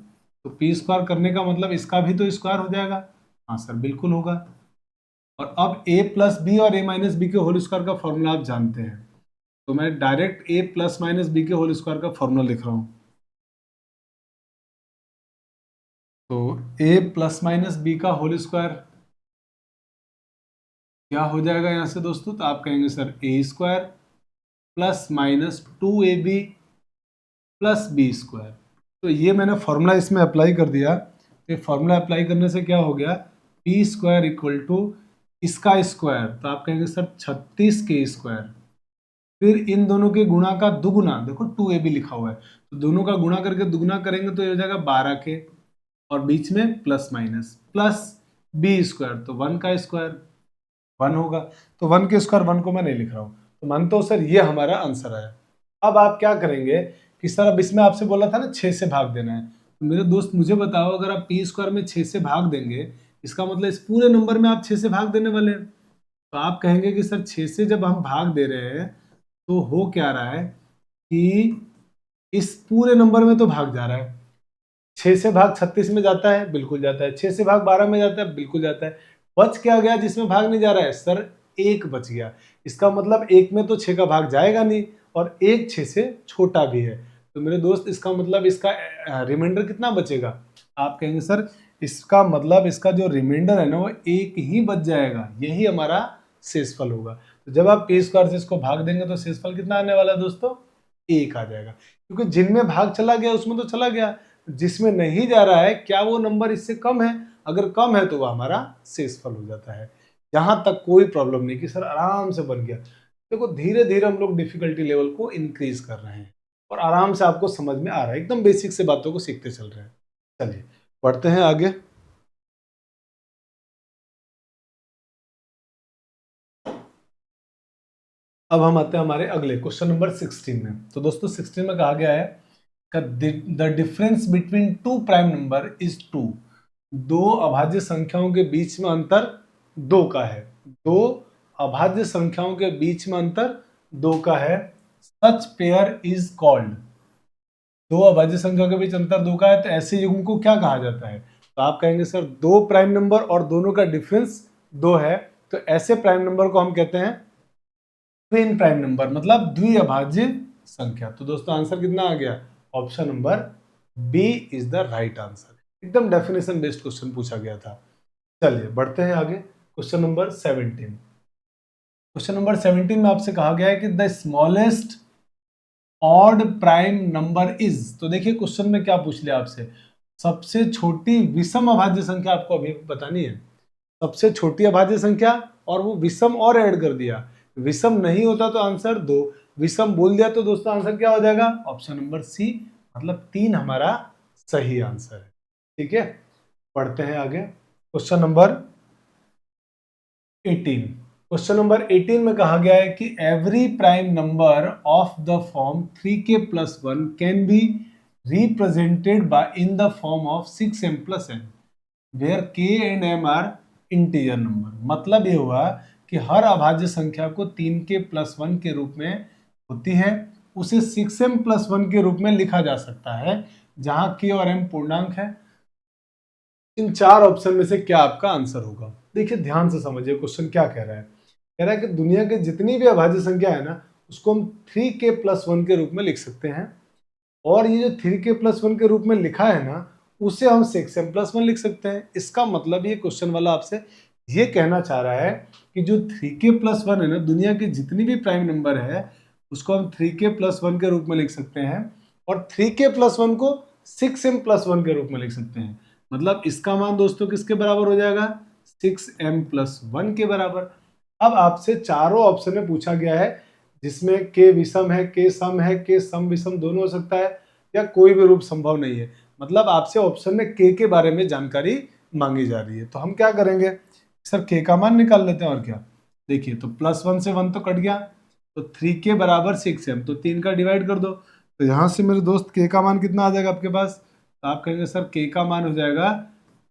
तो p स्क्वायर करने का मतलब इसका भी तो स्क्वायर हो जाएगा। हाँ सर बिल्कुल होगा। और अब a + b और a - b के होल स्क्वायर का फॉर्मूला आप जानते हैं, तो मैं डायरेक्ट a + - b के होल स्क्वायर का फॉर्मूला लिख रहा हूं। तो a + - b का होल स्क्वायर क्या हो जाएगा यहां से दोस्तों, तो आप कहेंगे सर a² ± 2ab + b²। तो ये मैंने फॉर्मूला इसमें अप्लाई कर दिया। तो फॉर्मूला अप्लाई करने से क्या हो गया, p² = इसका स्क्वायर, तो आप कहेंगे सर 36k²। फिर इन दोनों के गुणा का दुगुना, देखो 2ab लिखा हुआ है, तो दोनों का गुणा करके दुगुना करेंगे तो ये हो जाएगा 12k, और बीच में प्लस माइनस प्लस b², तो 1 का स्क्वायर। 1 होगा। तो 1 के स्क्वायर 1 को मैं नहीं लिख रहा हूँ, तो मानता हूँ सर ये हमारा आंसर आया। अब आप क्या करेंगे कि सर अब इसमें आपसे बोला था ना 6 से भाग देना है, तो मेरे दोस्त मुझे बताओ अगर आप पी स्क्वायर में 6 से भाग देंगे, इसका मतलब इस पूरे नंबर में आप 6 से भाग देने वाले हैं। तो आप कहेंगे कि सर 6 से जब हम भाग दे रहे हैं तो हो क्या रहा है कि इस पूरे नंबर में तो भाग जा रहा है। 6 से भाग 36 में जाता है, बिल्कुल जाता है। 6 से भाग 12 में जाता है, बिल्कुल जाता है। बच क्या गया जिसमें भाग नहीं जा रहा है? सर 1 बच गया। इसका मतलब 1 में तो 6 का भाग जाएगा नहीं, और 1 6 से छोटा भी है। तो मेरे दोस्त इसका मतलब इसका रिमाइंडर कितना बचेगा? आप कहेंगे सर इसका मतलब इसका जो रिमाइंडर है ना वो 1 ही बच जाएगा, यही हमारा शेषफल होगा। तो जब आप पी स्क्वायर से इसको भाग देंगे तो शेषफल कितना आने वाला है दोस्तों? 1 आ जाएगा, क्योंकि जिनमें भाग चला गया उसमें तो चला गया, जिसमें नहीं जा रहा है क्या वो नंबर इससे कम है? अगर कम है तो वो हमारा शेषफल हो जाता है। यहां तक कोई प्रॉब्लम नहीं कि सर आराम से बन गया। देखो धीरे धीरे हम लोग डिफिकल्टी लेवल को इंक्रीज कर रहे हैं और आराम से आपको समझ में आ रहा है, एकदम बेसिक से बातों को सीखते चल रहे हैं। चलिए बढ़ते हैं आगे। अब हम आते हैं हमारे अगले क्वेश्चन नंबर 16 में। तो दोस्तों 16 में कहा गया है the difference between two prime number is 2। दो अभाज्य संख्याओं के बीच में अंतर 2 का है। दो अभाज्य संख्याओं के बीच में अंतर 2 का है। सच पेयर इज कॉल्ड। दो अभाज्य संख्याओं के बीच अंतर 2 का है, तो ऐसे युग्म को क्या कहा जाता है? तो आप कहेंगे सर दो प्राइम नंबर और दोनों का डिफरेंस 2 है, तो ऐसे प्राइम नंबर को हम कहते हैं ट्विन प्राइम नंबर, मतलब द्विअभाज्य संख्या। तो दोस्तों आंसर कितना आ गया? Option number B is the right answer. एकदम डेफिनेशन बेस्ड क्वेश्चन पूछा गया था। चलिए बढ़ते हैं आगे। Question number 17। क्वेश्चन नंबर 17 में आपसे कहा गया है कि the smallest odd prime number is. तो देखिए क्वेश्चन में क्या पूछ लिया आपसे, सबसे छोटी विषम अभाज्य संख्या आपको अभी बतानी है। सबसे छोटी अभाज्य संख्या और वो विषम और ऐड कर दिया। विषम नहीं होता तो आंसर 2, विषम बोल दिया तो दोस्तों आंसर क्या हो जाएगा? ऑप्शन नंबर सी, मतलब 3 हमारा सही आंसर है। ठीक है, पढ़ते हैं आगे। Question number 18। क्वेश्चन नंबर 18 में कहा गया है कि every prime number of the form 3k+1 can be represented by in the form of 6m+n where k and m are integer number. मतलब ये हुआ कि हर अभाज्य संख्या को 3k+1 के रूप में होती है, उसे 6m+1 के रूप में लिखा जा सकता है, जहां k और m पूर्णांक है। इन 4 ऑप्शन में से क्या आपका आंसर होगा? देखिए ध्यान से समझिए क्वेश्चन क्या कह रहा है। कह रहा है कि दुनिया के जितनी भी अभाज्य संख्या है ना उसको हम 3k+1 के रूप में लिख सकते हैं, और ये जो 3k+1 के रूप में लिखा है ना उसे हम 6m+1 लिख सकते हैं। इसका मतलब ये क्वेश्चन वाला आपसे ये कहना चाह रहा है कि जो 3k+1 है ना, दुनिया की जितनी भी प्राइम नंबर है उसको हम 3k+1 के रूप में लिख सकते हैं, और 3k+1 को 6m+1 के रूप में लिख सकते हैं। मतलब इसका मान दोस्तों किसके बराबर हो जाएगा? 6m+1 के बराबर। अब आपसे चारों ऑप्शन में पूछा गया है जिसमें के विषम है, के सम है, के सम विषम दोनों हो सकता है, या कोई भी रूप संभव नहीं है। मतलब आपसे ऑप्शन में के बारे में जानकारी मांगी जा रही है। तो हम क्या करेंगे सर, के का मान निकाल लेते हैं और क्या। देखिए तो +1 से 1 तो कट गया, तो 3k बराबर 6m, तो 3 का डिवाइड कर दो, तो यहाँ से मेरे दोस्त के का मान कितना आ जाएगा आपके पास? तो आप कहेंगे सर के का मान हो जाएगा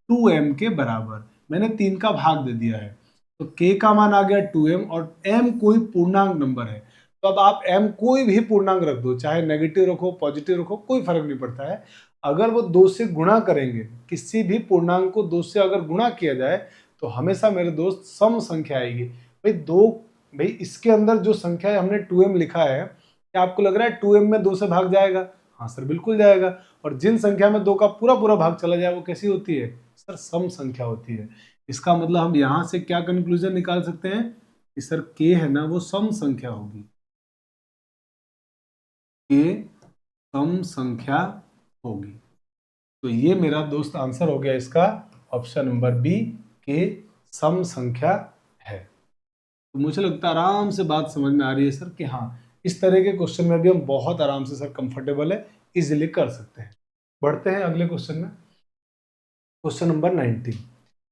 2m के बराबर। मैंने 3 का भाग दे दिया है, तो k का मान आ गया 2m, और m कोई पूर्णांक नंबर है। तो अब आप m कोई भी पूर्णांक रख दो, चाहे नेगेटिव रखो पॉजिटिव रखो, कोई फर्क नहीं पड़ता है। अगर वो 2 से गुणा करेंगे, किसी भी पूर्णांक को 2 से अगर गुणा किया जाए तो हमेशा मेरे दोस्त सम संख्या आएगी। भाई इसके अंदर जो संख्या है हमने 2m लिखा है, क्या आपको लग रहा है 2m में 2 से भाग जाएगा? हाँ सर बिल्कुल जाएगा। और जिन संख्या में 2 का पूरा पूरा भाग चला जाए वो कैसी होती है? सर सम संख्या होती है। इसका मतलब हम यहां से क्या कंक्लूजन निकाल सकते हैं कि सर के है ना वो सम संख्या होगी, के सम संख्या होगी। तो ये मेरा दोस्त आंसर हो गया इसका, ऑप्शन नंबर बी, के सम संख्या है। तो मुझे लगता है आराम से बात समझ में आ रही है सर कि हाँ इस तरह के क्वेश्चन में भी हम बहुत आराम से सर कंफर्टेबल है, इजीली कर सकते हैं। बढ़ते हैं अगले क्वेश्चन में। Question number 19।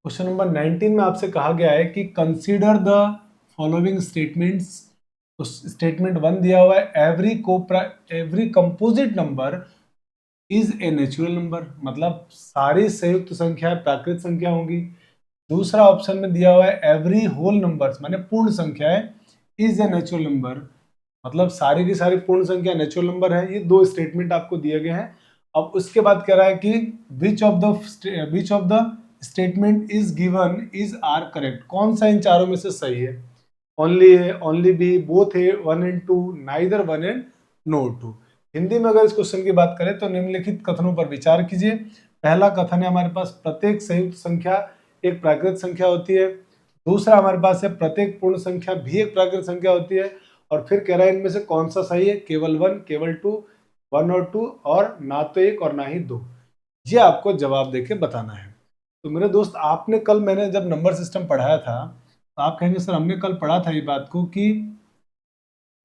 क्वेश्चन नंबर 19 में आपसे कहा गया है कि कंसीडर द फॉलोइंग स्टेटमेंट्स। तो स्टेटमेंट 1 दिया हुआ है, every composite number is a natural number, मतलब सारी संयुक्त संख्या प्राकृत संख्या होंगी। दूसरा ऑप्शन में दिया हुआ है एवरी होल नंबर्स, माने पूर्ण संख्याएं, इज ए नेचुरल नंबर, मतलब सारी की सारी पूर्ण संख्या नेचुरल नंबर है। ये दो स्टेटमेंट आपको दिए गए हैं। अब उसके बाद कह रहा है कि which of the statement is given is are correct, कौन सा इन चारों में से सही है। Only A, only B, both A, one and two, neither one and no two. Hindi में अगर इस क्वेश्चन की बात करें तो निम्नलिखित कथनों पर विचार कीजिए। पहला कथन है हमारे पास प्रत्येक संयुक्त संख्या एक प्राकृत संख्या होती है। दूसरा हमारे पास है प्रत्येक पूर्ण संख्या भी एक प्राकृत संख्या होती है। और फिर कह रहा है इनमें से कौन सा सही है, केवल वन, केवल टू, वन और टू, और ना तो एक और ना ही दो। ये आपको जवाब देके बताना है। तो मेरे दोस्त, आपने कल, मैंने जब नंबर सिस्टम पढ़ाया था तो आप कहेंगे सर हमने कल पढ़ा था ये बात को कि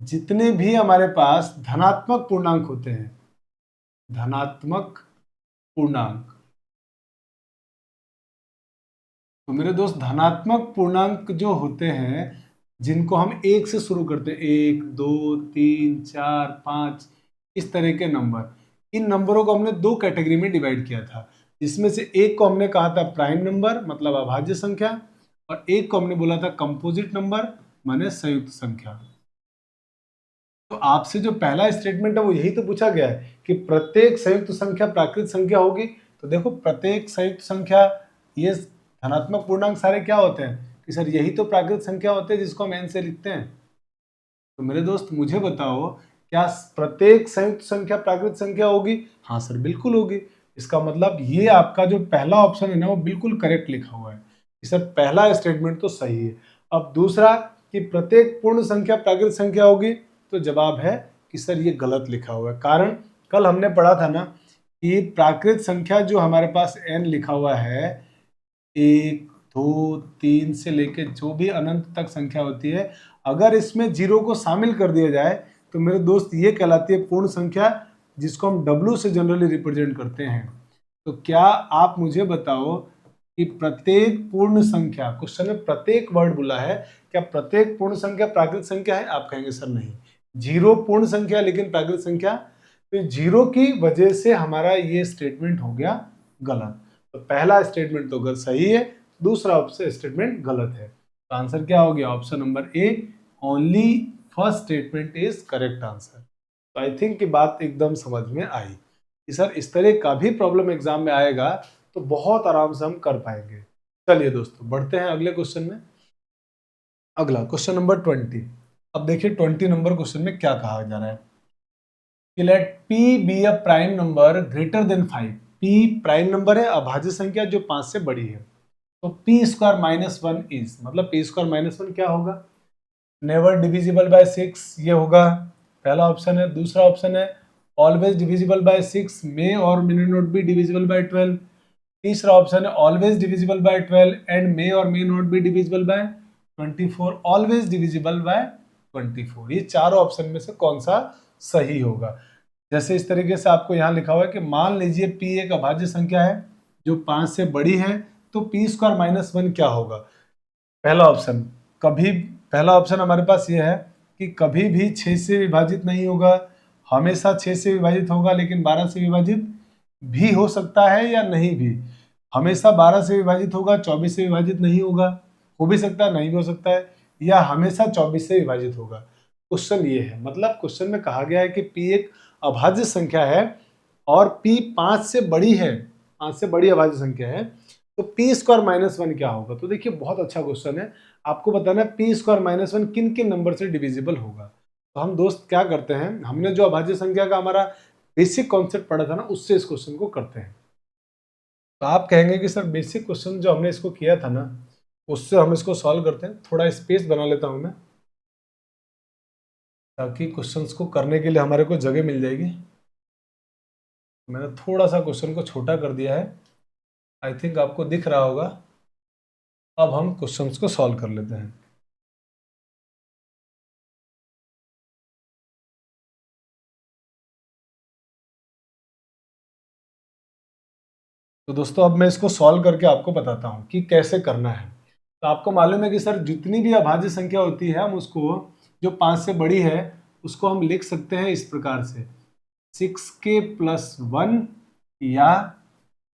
जितने भी हमारे पास धनात्मक पूर्णांक होते हैं, धनात्मक पूर्णांक, तो मेरे दोस्त धनात्मक पूर्णांक जो होते हैं जिनको हम एक से शुरू करते हैं, एक, दो, तीन, चार, पाँच, इस तरह के नंबर, इन नंबरों को हमने दो कैटेगरी में डिवाइड किया था। इसमें से एक को हमने कहा था प्राइम नंबर, मतलब अभाज्य संख्या, और एक को हमने बोला था कंपोजिट नंबर, माने संयुक्त संख्या। तो आपसे जो पहला स्टेटमेंट है वो यही तो पूछा गया है कि प्रत्येक संयुक्त संख्या प्राकृत संख्या होगी। तो देखो प्रत्येक संयुक्त संख्या, ये धनात्मक पूर्णांक सारे क्या होते हैं कि सर यही तो प्राकृत संख्या होते हैं जिसको हम n से लिखते हैं। तो मेरे दोस्त मुझे बताओ, क्या प्रत्येक संयुक्त संख्या प्राकृत संख्या होगी? हाँ सर बिल्कुल होगी। इसका मतलब ये आपका जो पहला ऑप्शन है ना वो बिल्कुल करेक्ट लिखा हुआ है कि सर पहला स्टेटमेंट तो सही है। अब दूसरा कि प्रत्येक पूर्ण संख्या प्राकृत संख्या होगी, तो जवाब है कि सर ये गलत लिखा हुआ है। कारण कल हमने पढ़ा था ना कि प्राकृत संख्या जो हमारे पास n लिखा हुआ है, एक, दो, तीन से लेके जो भी अनंत तक संख्या होती है, अगर इसमें जीरो को शामिल कर दिया जाए तो मेरे दोस्त ये कहलाती है पूर्ण संख्या, जिसको हम W से जनरली रिप्रेजेंट करते हैं। तो क्या आप मुझे बताओ कि प्रत्येक पूर्ण संख्या, क्वेश्चन में प्रत्येक वर्ड बोला है, क्या प्रत्येक पूर्ण संख्या प्राकृत संख्या है? आप कहेंगे सर नहीं, जीरो पूर्ण संख्या लेकिन प्राकृत संख्या। तो जीरो की वजह से हमारा ये स्टेटमेंट हो गया गलत। तो पहला स्टेटमेंट तो गलत सही है, दूसरा ऑप्शन स्टेटमेंट गलत है। तो आंसर क्या हो गया? Option number A, only first statement is correct answer. तो आई थिंक की बात एकदम समझ में आई कि सर इस तरह का भी प्रॉब्लम एग्जाम में आएगा तो बहुत आराम से हम कर पाएंगे। चलिए दोस्तों बढ़ते हैं अगले क्वेश्चन में। अगला क्वेश्चन नंबर 20। अब देखिए 20 नंबर क्वेश्चन में क्या कहा जा रहा है कि let p be a prime number greater than 5। p prime number है, अभाज्य संख्या जो 5 से बड़ी है। तो p square minus one is, मतलब p स्क्वायर माइनस वन क्या होगा? नेवर डिविजिबल बाय 6, ये होगा पहला ऑप्शन है। दूसरा ऑप्शन है always divisible bye 6, may or may not be divisible by 12। तीसरा ऑप्शन है always divisible by 12 and may or may not be divisible by 24, always divisible by 24। ये चारों ऑप्शन में से कौन सा सही होगा? जैसे इस तरीके से आपको यहाँ लिखा हुआ है कि मान लीजिए p एक अभाज्य संख्या है जो 5 से बड़ी है, तो p स्क्वायर माइनस वन क्या होगा? पहला ऑप्शन, कभी, पहला ऑप्शन हमारे पास ये है कि कभी भी 6 से विभाजित नहीं होगा, हमेशा 6 से विभाजित होगा लेकिन 12 से विभाजित भी हो सकता है या नहीं भी, हमेशा 12 से विभाजित होगा, 24 से विभाजित नहीं होगा, हो भी सकता है नहीं भी हो सकता है, या हमेशा 24 से विभाजित होगा। क्वेश्चन ये है, मतलब क्वेश्चन में कहा गया है कि p एक अभाज्य संख्या है और p 5 से बड़ी है, 5 से बड़ी अभाज्य संख्या है, तो p स्क्वायर माइनस वन क्या होगा? तो देखिए बहुत अच्छा क्वेश्चन है, आपको बताना है p स्क्वायर माइनस वन किन किन नंबर से डिविजिबल होगा। तो हम दोस्त क्या करते हैं, हमने जो अभाज्य संख्या का हमारा बेसिक कॉन्सेप्ट पढ़ा था ना, उससे इस क्वेश्चन को करते हैं। तो आप कहेंगे कि सर बेसिक क्वेश्चन जो हमने इसको किया था ना, उससे हम इसको सॉल्व करते हैं। थोड़ा स्पेस बना लेता हूं मैं, ताकि क्वेश्चंस को करने के लिए हमारे को जगह मिल जाएगी। मैंने थोड़ा सा क्वेश्चन को छोटा कर दिया है, आई थिंक आपको दिख रहा होगा। अब हम क्वेश्चंस को सॉल्व कर लेते हैं। तो दोस्तों अब मैं इसको सॉल्व करके आपको बताता हूँ कि कैसे करना है। तो आपको मालूम है कि सर जितनी भी अभाज्य संख्या होती है हम उसको, जो 5 से बड़ी है, उसको हम लिख सकते हैं इस प्रकार से 6k+1 या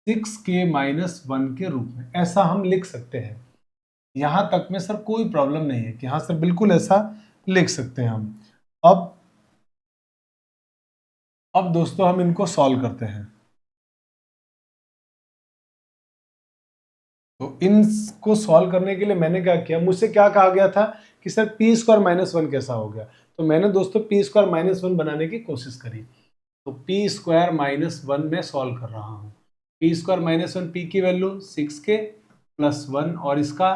6k-1 के रूप में, ऐसा हम लिख सकते हैं। यहां तक में सर कोई प्रॉब्लम नहीं है कि हाँ सर बिल्कुल ऐसा लिख सकते हैं हम। अब दोस्तों हम इनको सॉल्व करते हैं। तो इनको सॉल्व करने के लिए मैंने क्या किया, मुझसे क्या कहा गया था कि सर p² - 1 कैसा हो गया, तो मैंने दोस्तों p² - 1 बनाने की कोशिश करी। तो p² - 1 में सॉल्व कर रहा हूँ। p² - 1 p की वैल्यू 6k+1 और इसका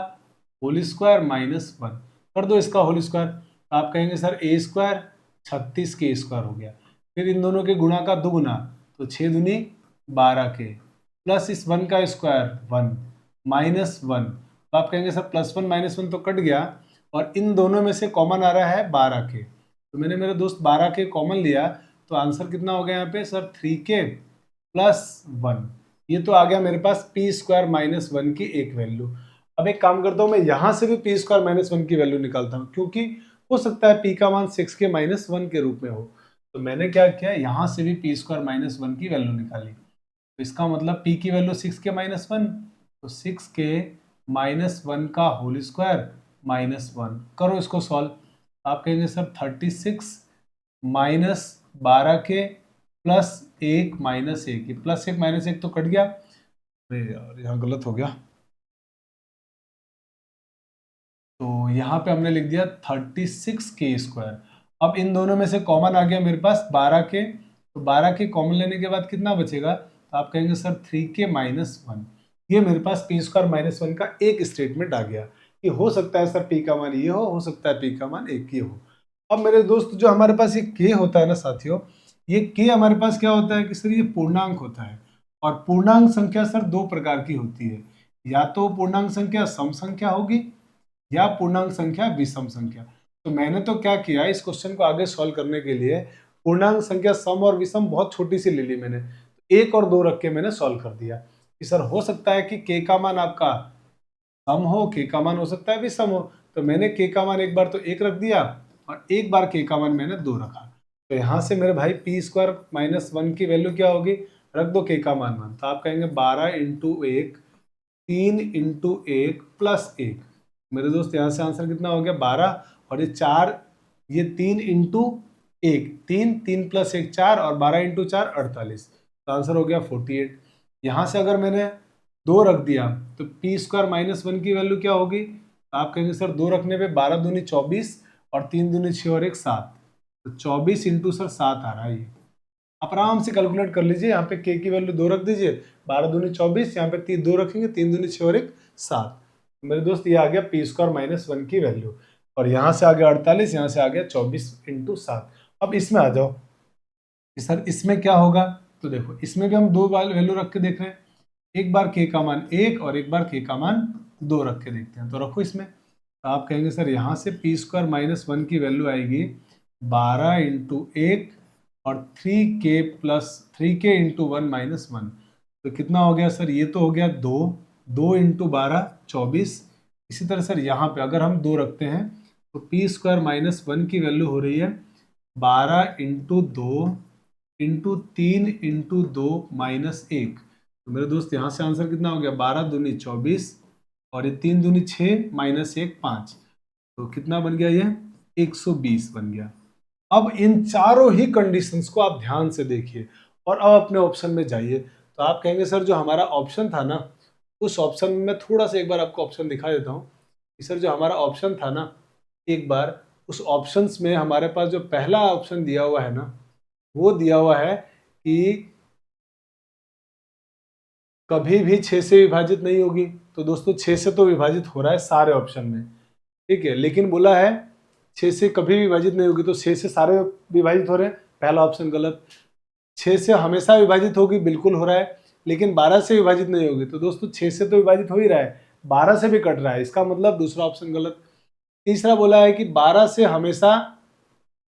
होल स्क्वायर -1 कर दो, इसका होल स्क्वायर। तो आप कहेंगे सर a² 36k² हो गया। फिर इन दोनों के गुणा का दुगुना, तो 6 दूनी 12k प्लस इस 1 का स्क्वायर 1 -1। तो आप कहेंगे सर +1 -1 तो कट गया और इन दोनों में से कॉमन आ रहा है 12k। तो मैंने मेरे दोस्त 12k कॉमन लिया, तो आंसर कितना हो गया यहाँ पे सर 3k+1। ये तो आ गया मेरे पास p² - 1 की एक वैल्यू। अब एक काम करता हूँ, मैं यहाँ से भी p² - 1 की वैल्यू निकालता हूँ, क्योंकि हो सकता है p का मान 6k-1 के रूप में हो। तो मैंने क्या किया, यहाँ से भी p² - 1 की वैल्यू निकाली। तो इसका मतलब p की वैल्यू 6k-1, तो 6k-1 का होल स्क्वायर -1। करो इसको सॉल्व। आप कहेंगे सर 36 -12k +1 -1, +1 -1 तो कट गया। अरे यार यहाँ गलत हो गया, तो यहाँ पे हमने लिख दिया 36k²। अब इन दोनों में से कॉमन आ गया मेरे पास 12k, तो 12k कॉमन लेने के बाद कितना बचेगा, तो आप कहेंगे सर 3k-1। ये मेरे पास p² - 1 का एक स्टेटमेंट आ गया कि हो सकता है सर p का मान ये हो सकता है p का मान 1 ये हो। अब मेरे दोस्त जो हमारे पास ये k होता है ना साथियों, ये k हमारे पास क्या होता है कि सर ये पूर्णांक होता है। और पूर्णांक संख्या सर दो प्रकार की होती है, या तो पूर्णांक संख्या सम संख्या होगी या पूर्णांक संख्या विषम संख्या। तो मैंने तो क्या किया, इस क्वेश्चन को आगे सॉल्व करने के लिए पूर्णांक संख्या सम और विषम बहुत छोटी सी ले ली मैंने, 1 और 2 रख के मैंने सॉल्व कर दिया कि सर हो सकता है कि k का मान आपका सम हो, k का मान हो सकता है विषम हो। तो मैंने k का मान एक बार तो 1 रख दिया और एक बार k का मान मैंने 2 रखा। तो यहाँ से मेरे भाई p² - 1 की वैल्यू क्या होगी, रख दो k का मान। तो आप कहेंगे 12 × 1 3 × 1 + 1। मेरे दोस्त यहाँ से आंसर कितना हो गया 12, और ये 4, ये 3 × 1 3, 3 + 1 4 और 12 × 4 48। तो आंसर हो गया 48। यहाँ से अगर मैंने 2 रख दिया तो p² - 1 की वैल्यू क्या होगी, तो आप कहेंगे सर 2 रखने पे 12 दूनी 24 और 3 दूनी 6 और 1 7, तो 24 × सर 7 आ रहा है ये। आप आराम से कैलकुलेट कर लीजिए, यहाँ पे k की वैल्यू 2 रख दीजिए, 12 दूनी 24, यहाँ पे 2 रखेंगे, 3 दूनी 6 और 1 7। मेरे दोस्त ये आ गया p² - 1 की वैल्यू, और यहाँ से आ गया 48, यहाँ से आ गया 24 × 7। अब इसमें आ जाओ कि सर इसमें क्या होगा, तो देखो इसमें भी हम दो वैल्यू रख के देख रहे हैं, एक बार k का मान 1 और एक बार k का मान 2 रख के देखते हैं। तो रखो इसमें, तो आप कहेंगे सर यहाँ से p² - 1 की वैल्यू आएगी 12 × 1 और 3k × 1 - 1। तो कितना हो गया सर, ये तो हो गया 2 × 12 24। इसी तरह सर यहाँ पे अगर हम 2 रखते हैं तो p² - 1 की वैल्यू हो रही है 12 × 2 × 3 × 2 - 1। तो मेरे दोस्त यहाँ से आंसर कितना हो गया 12 दूनी 24 और ये 3 दूनी 6 -1 5। तो कितना बन गया, ये 120 बन गया। अब इन चारों ही कंडीशंस को आप ध्यान से देखिए और अब अपने ऑप्शन में जाइए। तो आप कहेंगे सर जो हमारा ऑप्शन था ना, उस ऑप्शन में थोड़ा सा एक बार आपको ऑप्शन दिखा देता हूँ कि सर जो हमारा ऑप्शन था ना, एक बार उस ऑप्शंस में हमारे पास जो पहला ऑप्शन दिया हुआ है ना, वो दिया हुआ है कि कभी भी 6 से विभाजित नहीं होगी। तो दोस्तों 6 से तो विभाजित हो रहा है सारे ऑप्शन में, ठीक है, लेकिन बोला है 6 से कभी विभाजित नहीं होगी, तो 6 से सारे विभाजित हो रहे हैं, पहला ऑप्शन गलत। 6 से हमेशा विभाजित होगी, बिल्कुल हो रहा है, लेकिन 12 से विभाजित नहीं होगी। तो दोस्तों 6 से तो विभाजित हो ही रहा है, 12 से भी कट रहा है, इसका मतलब दूसरा ऑप्शन गलत। तीसरा बोला है कि 12 से हमेशा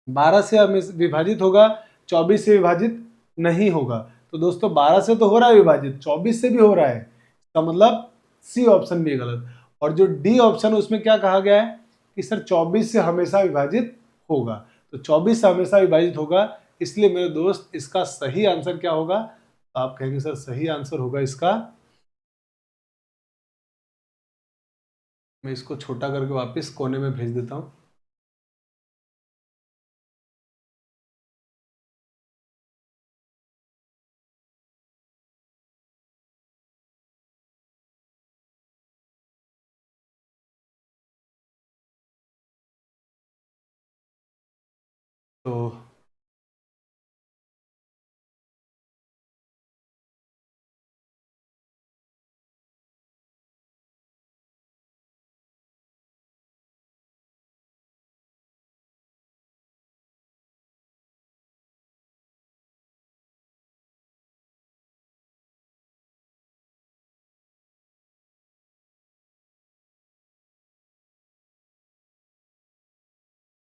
विभाजित होगा, 24 से विभाजित नहीं होगा। तो दोस्तों 12 से तो हो रहा है विभाजित, 24 से भी हो रहा है, इसका मतलब सी ऑप्शन भी गलत। और जो डी ऑप्शन है उसमें क्या कहा गया है कि सर 24 से हमेशा विभाजित होगा, तो 24 से हमेशा विभाजित होगा, इसलिए मेरे दोस्त इसका सही आंसर क्या होगा? तो आप कहेंगे सर सही आंसर होगा इसका, मैं इसको छोटा करके वापस कोने में भेज देता हूं। तो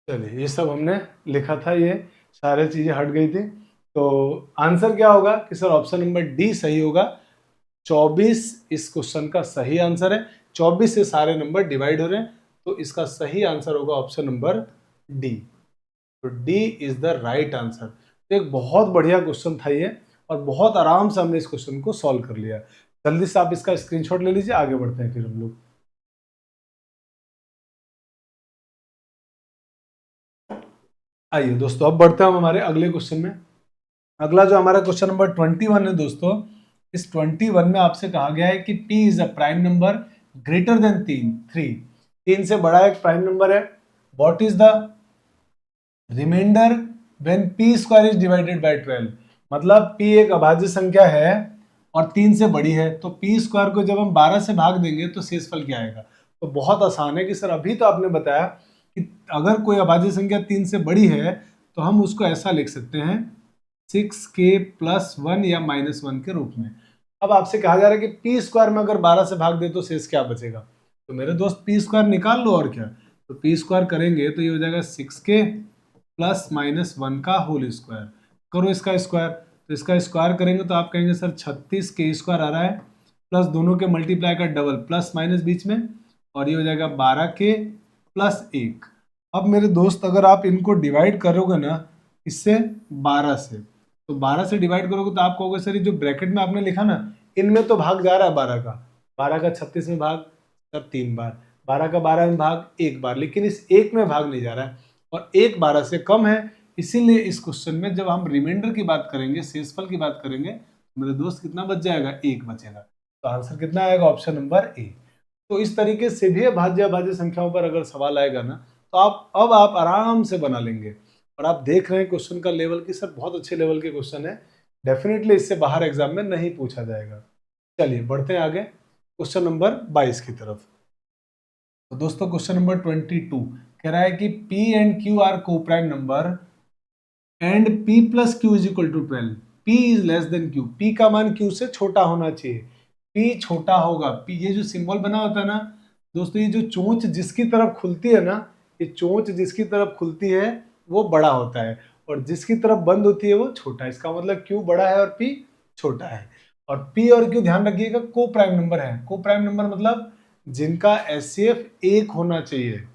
चलिए ये सब हमने लिखा था, ये सारी चीजें हट गई थी। तो आंसर क्या होगा कि सर ऑप्शन नंबर डी सही होगा। 24 इस क्वेश्चन का सही आंसर है, 24 से सारे नंबर डिवाइड हो रहे हैं, तो इसका सही आंसर होगा ऑप्शन नंबर डी। तो D is the right answer. तो एक बहुत बढ़िया क्वेश्चन था ये, और बहुत आराम से हमने इस क्वेश्चन को सॉल्व कर लिया। जल्दी से आप इसका स्क्रीनशॉट ले लीजिए, आगे बढ़ते हैं फिर हम लोग। आइए दोस्तों अब बढ़ते हैं हम हमारे अगले क्वेश्चन में। अगला जो हमारा क्वेश्चन नंबर 21 है दोस्तों, इस 21 में आपसे कहा गया है कि P is a prime number greater than 3, 3 से बड़ा एक प्राइम नंबर है। What is the remainder when P square is divided by 12। मतलब P एक अभाज्य संख्या है और 3 से बड़ी है, तो P स्क्वायर को जब हम 12 से भाग देंगे तो शेषफल क्या आएगा? तो बहुत आसान है कि सर अभी तो आपने बताया कि अगर कोई अभाज्य संख्या 3 से बड़ी है तो हम उसको ऐसा लिख सकते हैं 6k+1 या -1 के रूप में। अब आपसे कहा जा रहा है कि पी स्क्वायर में अगर 12 से भाग दे तो शेष क्या बचेगा? तो मेरे दोस्त पी स्क्वायर निकाल लो, और क्या। तो पी स्क्वायर करेंगे तो ये हो जाएगा 6k+-1 का होल स्क्वायर। करो इसका स्क्वायर, तो इसका स्क्वायर करेंगे तो आप कहेंगे सर 36k² आ रहा है, प्लस दोनों के मल्टीप्लाई का डबल, प्लस माइनस बीच में, और ये हो जाएगा 12k+1। अब मेरे दोस्त अगर आप इनको डिवाइड करोगे ना इससे 12 से, तो 12 से डिवाइड करोगे तो आप कहोगे सर ये जो ब्रैकेट में आपने लिखा ना, इनमें तो भाग जा रहा है 12 का 36 में भाग सर 3 बार, 12 का 12 में भाग 1 बार, लेकिन इस एक में भाग नहीं जा रहा है, और 1 12 से कम है। इसीलिए इस क्वेश्चन में जब हम रिमाइंडर की बात करेंगे, शेषफल की बात करेंगे, तो मेरे दोस्त कितना बच जाएगा? 1 बचेगा। तो आंसर कितना आएगा? Option number A. तो इस तरीके से भी भाज्य अभाज्य संख्याओं पर अगर सवाल आएगा ना, तो आप आराम से बना लेंगे। और आप देख रहे हैं क्वेश्चन का लेवल की सर बहुत अच्छे लेवल के क्वेश्चन है, डेफिनेटली इससे बाहर एग्जाम में नहीं पूछा जाएगा। चलिए बढ़ते हैं आगे क्वेश्चन नंबर 22 की तरफ। तो दोस्तों क्वेश्चन नंबर 22 कह रहा है कि P and Q are coprime number and P+Q is equal to 12, P is less than Q, P का मान Q से छोटा होना चाहिए। P छोटा होगा, P ये जो सिंबल बना होता है ना दोस्तों, ये जो चोंच जिसकी तरफ खुलती है ना, ये चोंच जिसकी तरफ खुलती है वो बड़ा होता है, और जिसकी तरफ बंद होती है वो छोटा है। इसका मतलब Q बड़ा है और P छोटा है। और P और Q ध्यान रखिएगा को प्राइम नंबर है। को प्राइम नंबर मतलब जिनका HCF 1 होना चाहिए।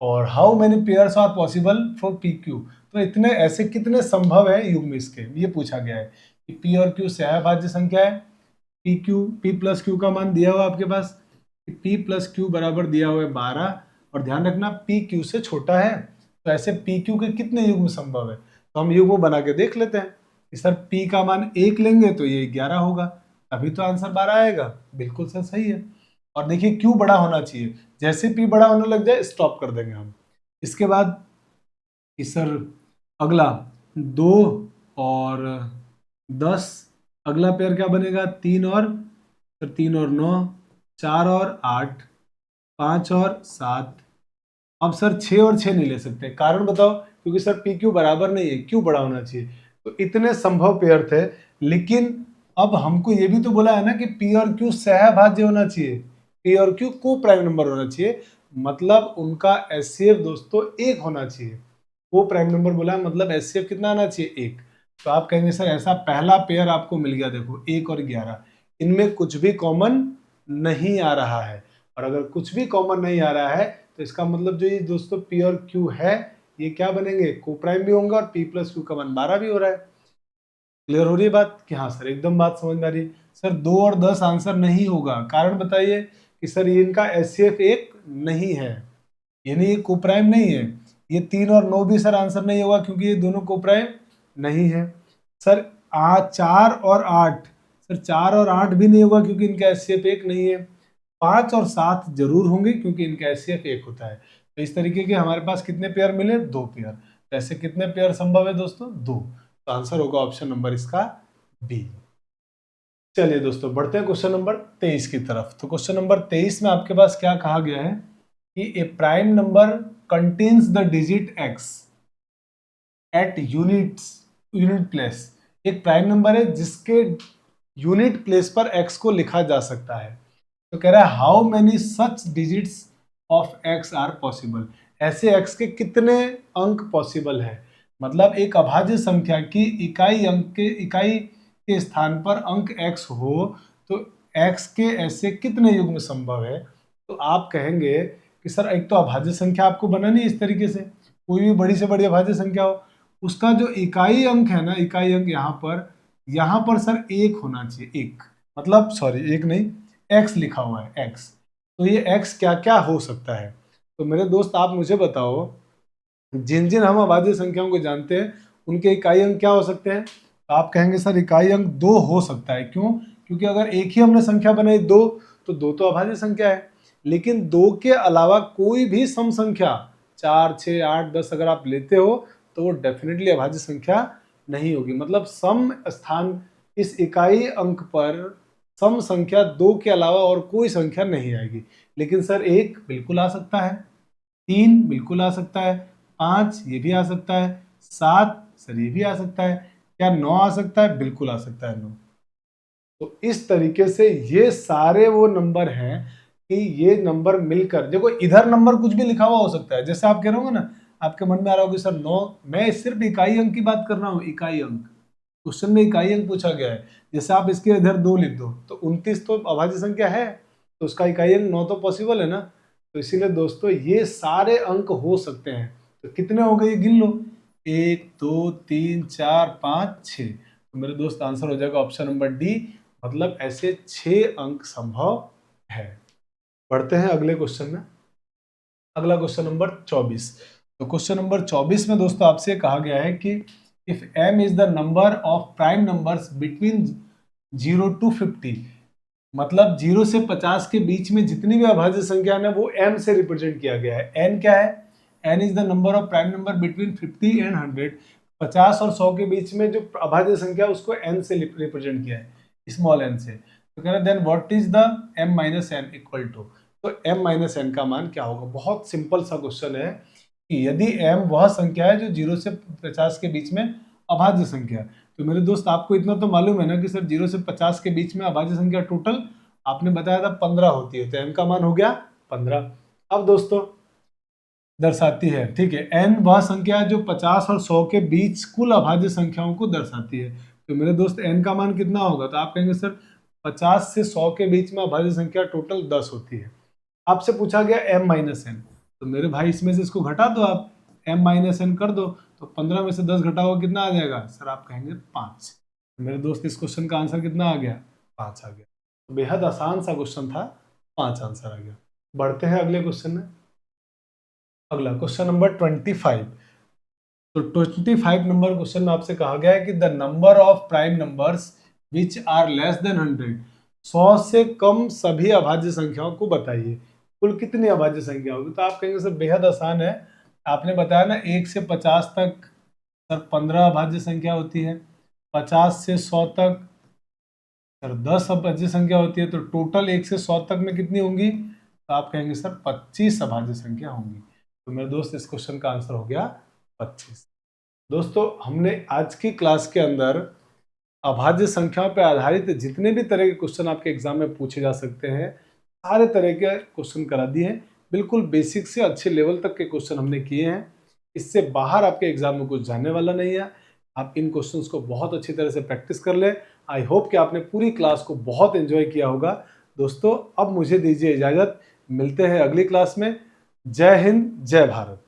और how many pairs are possible for P Q, तो इतने ऐसे कितने संभव है युग्म इसके, ये पूछा गया है कि पी और क्यू सहभाज्य संख्या है। P+Q का मान दिया हुआ आपके पास, P+Q बराबर दिया हुआ है 12, और ध्यान रखना PQ से छोटा है, तो ऐसे PQ के कितने युग्म संभव है? तो हम युग्म बना के देख लेते हैं कि सर P का मान 1 लेंगे तो ये 11 होगा, तभी तो आंसर 12 आएगा। बिल्कुल सर सही है। और देखिए Q बड़ा होना चाहिए, जैसे P बड़ा होने लग जाए स्टॉप कर देंगे हम। इसके बाद कि सर अगला 2 और 10, अगला पेयर क्या बनेगा? 3 और सर 3 और 9, 4 और 8, 5 और 7। अब सर 6 और 6 नहीं ले सकते, कारण बताओ? क्योंकि सर पी क्यू बराबर नहीं है, क्यू बड़ा होना चाहिए। तो इतने संभव पेयर थे, लेकिन अब हमको ये भी तो बोला है ना कि पी और क्यू सहभाज्य होना चाहिए, पी और क्यू को प्राइम नंबर होना चाहिए, मतलब उनका एचसीएफ दोस्तों 1 होना चाहिए। को प्राइम नंबर बोला है मतलब एचसीएफ कितना आना चाहिए? 1। तो आप कहेंगे सर ऐसा पहला पेयर आपको मिल गया, देखो 1 और 11, इनमें कुछ भी कॉमन नहीं आ रहा है। और अगर कुछ भी कॉमन नहीं आ रहा है तो इसका मतलब जो ये दोस्तों पी और क्यू है ये क्या बनेंगे, कोप्राइम भी होंगे और पी प्लस क्यू का मान 12 भी हो रहा है। क्लियर हो रही है बात कि हाँ सर एकदम बात समझ में आ रही है। सर 2 और 10 आंसर नहीं होगा, कारण बताइए कि सर ये इनका एचसीएफ 1 नहीं है, यानी ये कोप्राइम नहीं है। ये 3 और 9 भी सर आंसर नहीं होगा क्योंकि ये दोनों कोप्राइम नहीं है। सर 4 और 8, सर 4 और 8 भी नहीं होगा क्योंकि इनका एचसीएफ 1 नहीं है। 5 और 7 जरूर होंगे क्योंकि इनका एचसीएफ 1 होता है। तो इस तरीके के हमारे पास कितने पेयर मिले, 2 पेयर। तो ऐसे कितने पेयर संभव है दोस्तों, 2। तो आंसर होगा ऑप्शन नंबर इसका बी। चलिए दोस्तों बढ़ते हैं क्वेश्चन नंबर 23 की तरफ। तो क्वेश्चन नंबर 23 में आपके पास क्या कहा गया है कि a prime number contains the digit x at unit place. एक प्राइम नंबर है जिसके यूनिट प्लेस पर x को लिखा जा सकता है। तो कह रहा है how many such digits of x are possible. ऐसे x के कितने अंक पॉसिबल है, मतलब एक अभाज्य संख्या की इकाई के स्थान पर अंक x हो तो x के ऐसे कितने युग्म संभव है। तो आप कहेंगे कि सर एक तो अभाज्य संख्या आपको बनानी है इस तरीके से, कोई भी बड़ी से बड़ी अभाज्य संख्या हो, उसका जो इकाई अंक है ना, इकाई अंक यहाँ पर सर 1 होना चाहिए, 1 मतलब सॉरी 1 नहीं, x लिखा हुआ है x। तो ये x क्या क्या हो सकता है। तो मेरे दोस्त आप मुझे बताओ, जिन जिन हम अभाज्य संख्याओं को जानते हैं उनके इकाई अंक क्या हो सकते हैं। तो आप कहेंगे सर इकाई अंक 2 हो सकता है, क्यों, क्योंकि अगर एक ही हमने संख्या बनाई 2 तो 2 तो अभाज्य संख्या है, लेकिन 2 के अलावा कोई भी सम संख्या 4, 6, 8, 10 अगर आप लेते हो तो वो डेफिनेटली अभाज्य संख्या नहीं होगी। मतलब सम स्थान इस इकाई अंक पर सम संख्या 2 के अलावा और कोई संख्या नहीं आएगी। लेकिन सर 1 बिल्कुल आ सकता है, 3 बिल्कुल आ सकता है, 5 ये भी आ सकता है, 7 सर ये भी आ सकता है, क्या 9 आ सकता है, बिल्कुल आ सकता है 9। तो इस तरीके से ये सारे वो नंबर हैं कि ये नंबर मिलकर, देखो इधर नंबर कुछ भी लिखा हुआ हो सकता है, जैसे आप कह रहे हो ना, आपके मन में आ रहा होगा सर 9, मैं सिर्फ इकाई अंक की बात कर रहा हूँ, इकाई अंक, क्वेश्चन में इकाई अंक पूछा गया है। जैसे आप इसके इधर 2 लिख दो तो 29 तो अभाज्य संख्या है, तो उसका इकाई अंक 9 तो पॉसिबल है ना। तो इसीलिए दोस्तों ये सारे अंक हो सकते हैं। तो कितने हो गए ये गिन लो, 1 2 3 4 5 6। तो मेरे दोस्त आंसर हो जाएगा ऑप्शन नंबर डी, मतलब ऐसे 6 अंक संभव है। बढ़ते हैं अगले क्वेश्चन में। अगला क्वेश्चन नंबर 24। तो क्वेश्चन नंबर 24 में दोस्तों आपसे कहा गया है कि if m is the number of prime numbers between 0 to 50, मतलब 0 से 50 के बीच में जितनी भी अभाज्य संख्या है वो m से रिप्रेजेंट किया गया है। n क्या है, n is the number of prime number between 50 and 100, 50 और 100 के बीच में जो अभाज्य संख्या उसको n से रिप्रेजेंट किया है, स्मॉल n से। तो कह रहा है then what is the m minus n equal to. तो m माइनस n का मान क्या होगा। बहुत सिंपल सा क्वेश्चन है कि यदि m वह संख्या है जो 0 से 50 के बीच में अभाज्य संख्या, तो मेरे दोस्त आपको इतना तो मालूम है ना कि सर 0 से 50 के बीच में अभाज्य संख्या टोटल आपने बताया था 15 होती है, तो m का मान हो गया 15। अब दोस्तों दर्शाती है, ठीक है, n वह संख्या है जो 50 और 100 के बीच कुल अभाज्य संख्याओं को दर्शाती है। तो मेरे दोस्त n का मान कितना होगा, तो आप कहेंगे सर 50 से 100 के बीच में अभाज्य संख्या टोटल 10 होती है। आपसे पूछा गया m माइनस n, तो मेरे भाई इसमें से इसको घटा दो, आप m माइनस n कर दो, तो 15 में से 10 घटाओ कितना आ जाएगा, सर आप कहेंगे 5। तो मेरे दोस्त इस क्वेश्चन का आंसर कितना आ गया, 5 आ गया। तो बेहद आसान सा क्वेश्चन था, 5 आंसर आ गया। बढ़ते हैं अगले क्वेश्चन में। अगला क्वेश्चन नंबर 25। तो 25 नंबर क्वेश्चन में आपसे कहा गया है कि the number of prime numbers which are less than 100, 100 से कम सभी अभाज्य संख्याओं को बताइए। कुल कितनी अभाज्य संख्या होगी। तो आप कहेंगे सर बेहद आसान है, आपने बताया ना 1 से 50 तक सर 15 अभाज्य संख्या होती है, 50 से 100 तक सर 10 अभाज्य संख्या होती है, तो टोटल 1 से 100 तक में कितनी होंगी, तो आप कहेंगे सर 25 अभाज्य संख्या होंगी। तो मेरे दोस्त इस क्वेश्चन का आंसर हो गया 25। दोस्तों हमने आज की क्लास के अंदर अभाज्य संख्याओं पर आधारित जितने भी तरह के क्वेश्चन आपके एग्जाम में पूछे जा सकते हैं सारे तरह के क्वेश्चन करा दिए हैं। बिल्कुल बेसिक से अच्छे लेवल तक के क्वेश्चन हमने किए हैं, इससे बाहर आपके एग्जाम में कुछ जाने वाला नहीं है। आप इन क्वेश्चंस को बहुत अच्छी तरह से प्रैक्टिस कर लें। आई होप कि आपने पूरी क्लास को बहुत एंजॉय किया होगा। दोस्तों अब मुझे दीजिए इजाज़त, मिलते हैं अगली क्लास में। जय हिंद, जय भारत।